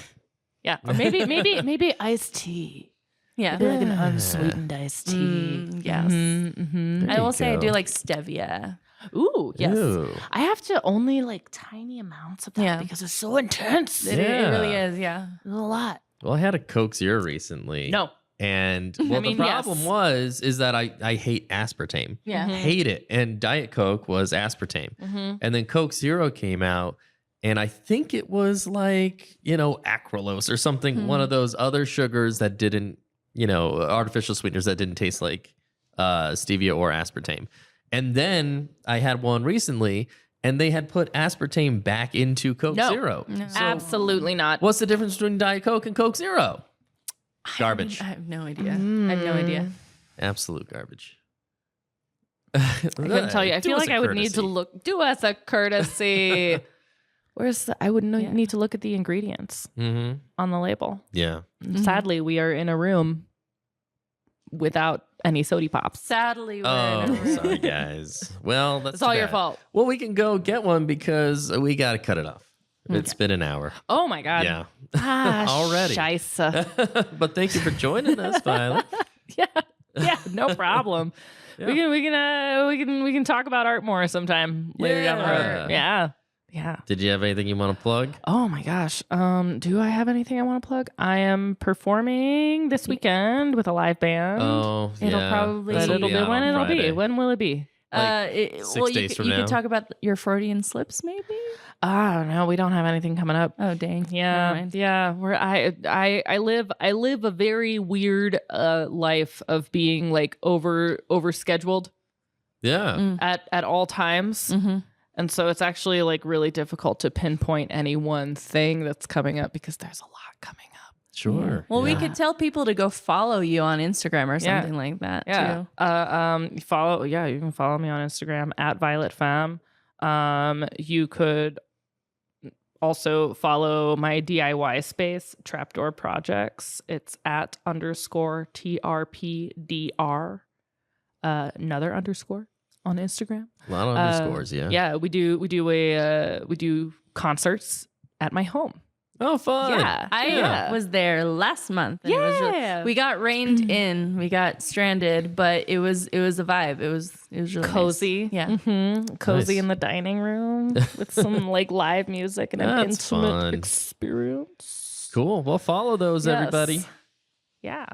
Yeah. Or maybe iced tea. Yeah. Maybe like an unsweetened iced tea. Yes. There I will you say I go. do like stevia. Ooh, yes. Ooh. I have to only like tiny amounts of that Yeah. because it's so intense. It really is, yeah. It's a lot. Well, I had a Coke Zero recently. No. And I well, mean, the problem yes. is that I hate aspartame. Yeah. Hate it. And Diet Coke was aspartame. And then Coke Zero came out, and I think it was like, acrylose or something, one of those other sugars that didn't, artificial sweeteners that didn't taste like stevia or aspartame. And then I had one recently, and they had put aspartame back into Coke No. Zero. No. So Absolutely not. what's the difference between Diet Coke and Coke Zero? Garbage. I have no idea. I have no idea. Absolute garbage. I couldn't tell you. I Do feel us like a I would need to courtesy. do us a courtesy. I would need to look at the ingredients Mm-hmm. on the label. Yeah. Sadly, we are in a room without any soda pops. Sadly, we're Oh, in a room. sorry, guys. Well, that's It's all too your bad. fault. Well, we can go get one because we got to cut it off. It's been an hour. Oh my God. Yeah. Already. Already. Scheisse. But thank you for joining us, Violet. Yeah, no problem. Yeah. We can talk about art more sometime later down the road. Yeah. Did you have anything you want to plug? Oh my gosh. Do I have anything I want to plug? I am performing this weekend with a live band. Oh, It'll yeah. probably- This But will it'll be out when on it'll be. Friday. When will it be? Like you 6 days from you now? could talk about your Freudian slips, maybe. I don't know. We don't have anything coming up. Oh dang. Never Yeah, mind. yeah. I live a very weird life of being like over scheduled Yeah. at all times. And so it's actually like really difficult to pinpoint any one thing that's coming up because there's a lot coming up. Sure. Well, we Yeah. could tell people to go follow you on Instagram or Yeah. something like that Yeah. too. You can follow me on Instagram at Violett Femme. You could also follow my DIY space, Trapdoor Projects. It's at _TRPDR. Another underscore on Instagram. A lot of underscores, yeah. Yeah, we do concerts at my home. Oh, fun. I was there last month. And it was really, we got reined in. We got stranded, but it was a vibe. It was really Cozy. Nice. Yeah. Cozy Nice. in the dining room with some like live music and an That's intimate fun. experience. Cool. Well, follow those, Yes. everybody. Yeah.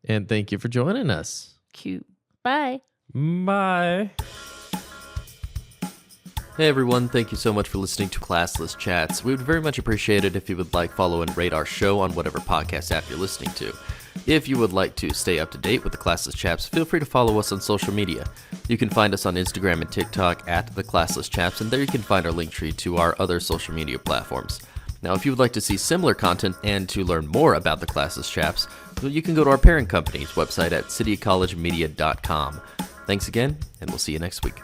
And thank you for joining us. Cute. Bye. Bye. Hey everyone, thank you so much for listening to Classless Chats. We would very much appreciate it if you would like, follow, and rate our show on whatever podcast app you're listening to. If you would like to stay up to date with the Classless Chaps, feel free to follow us on social media. You can find us on Instagram and TikTok at the Classless Chaps, and there you can find our link tree to our other social media platforms. Now, if you would like to see similar content and to learn more about the Classless Chaps, you can go to our parent company's website at citycollegemedia.com. Thanks again, and we'll see you next week.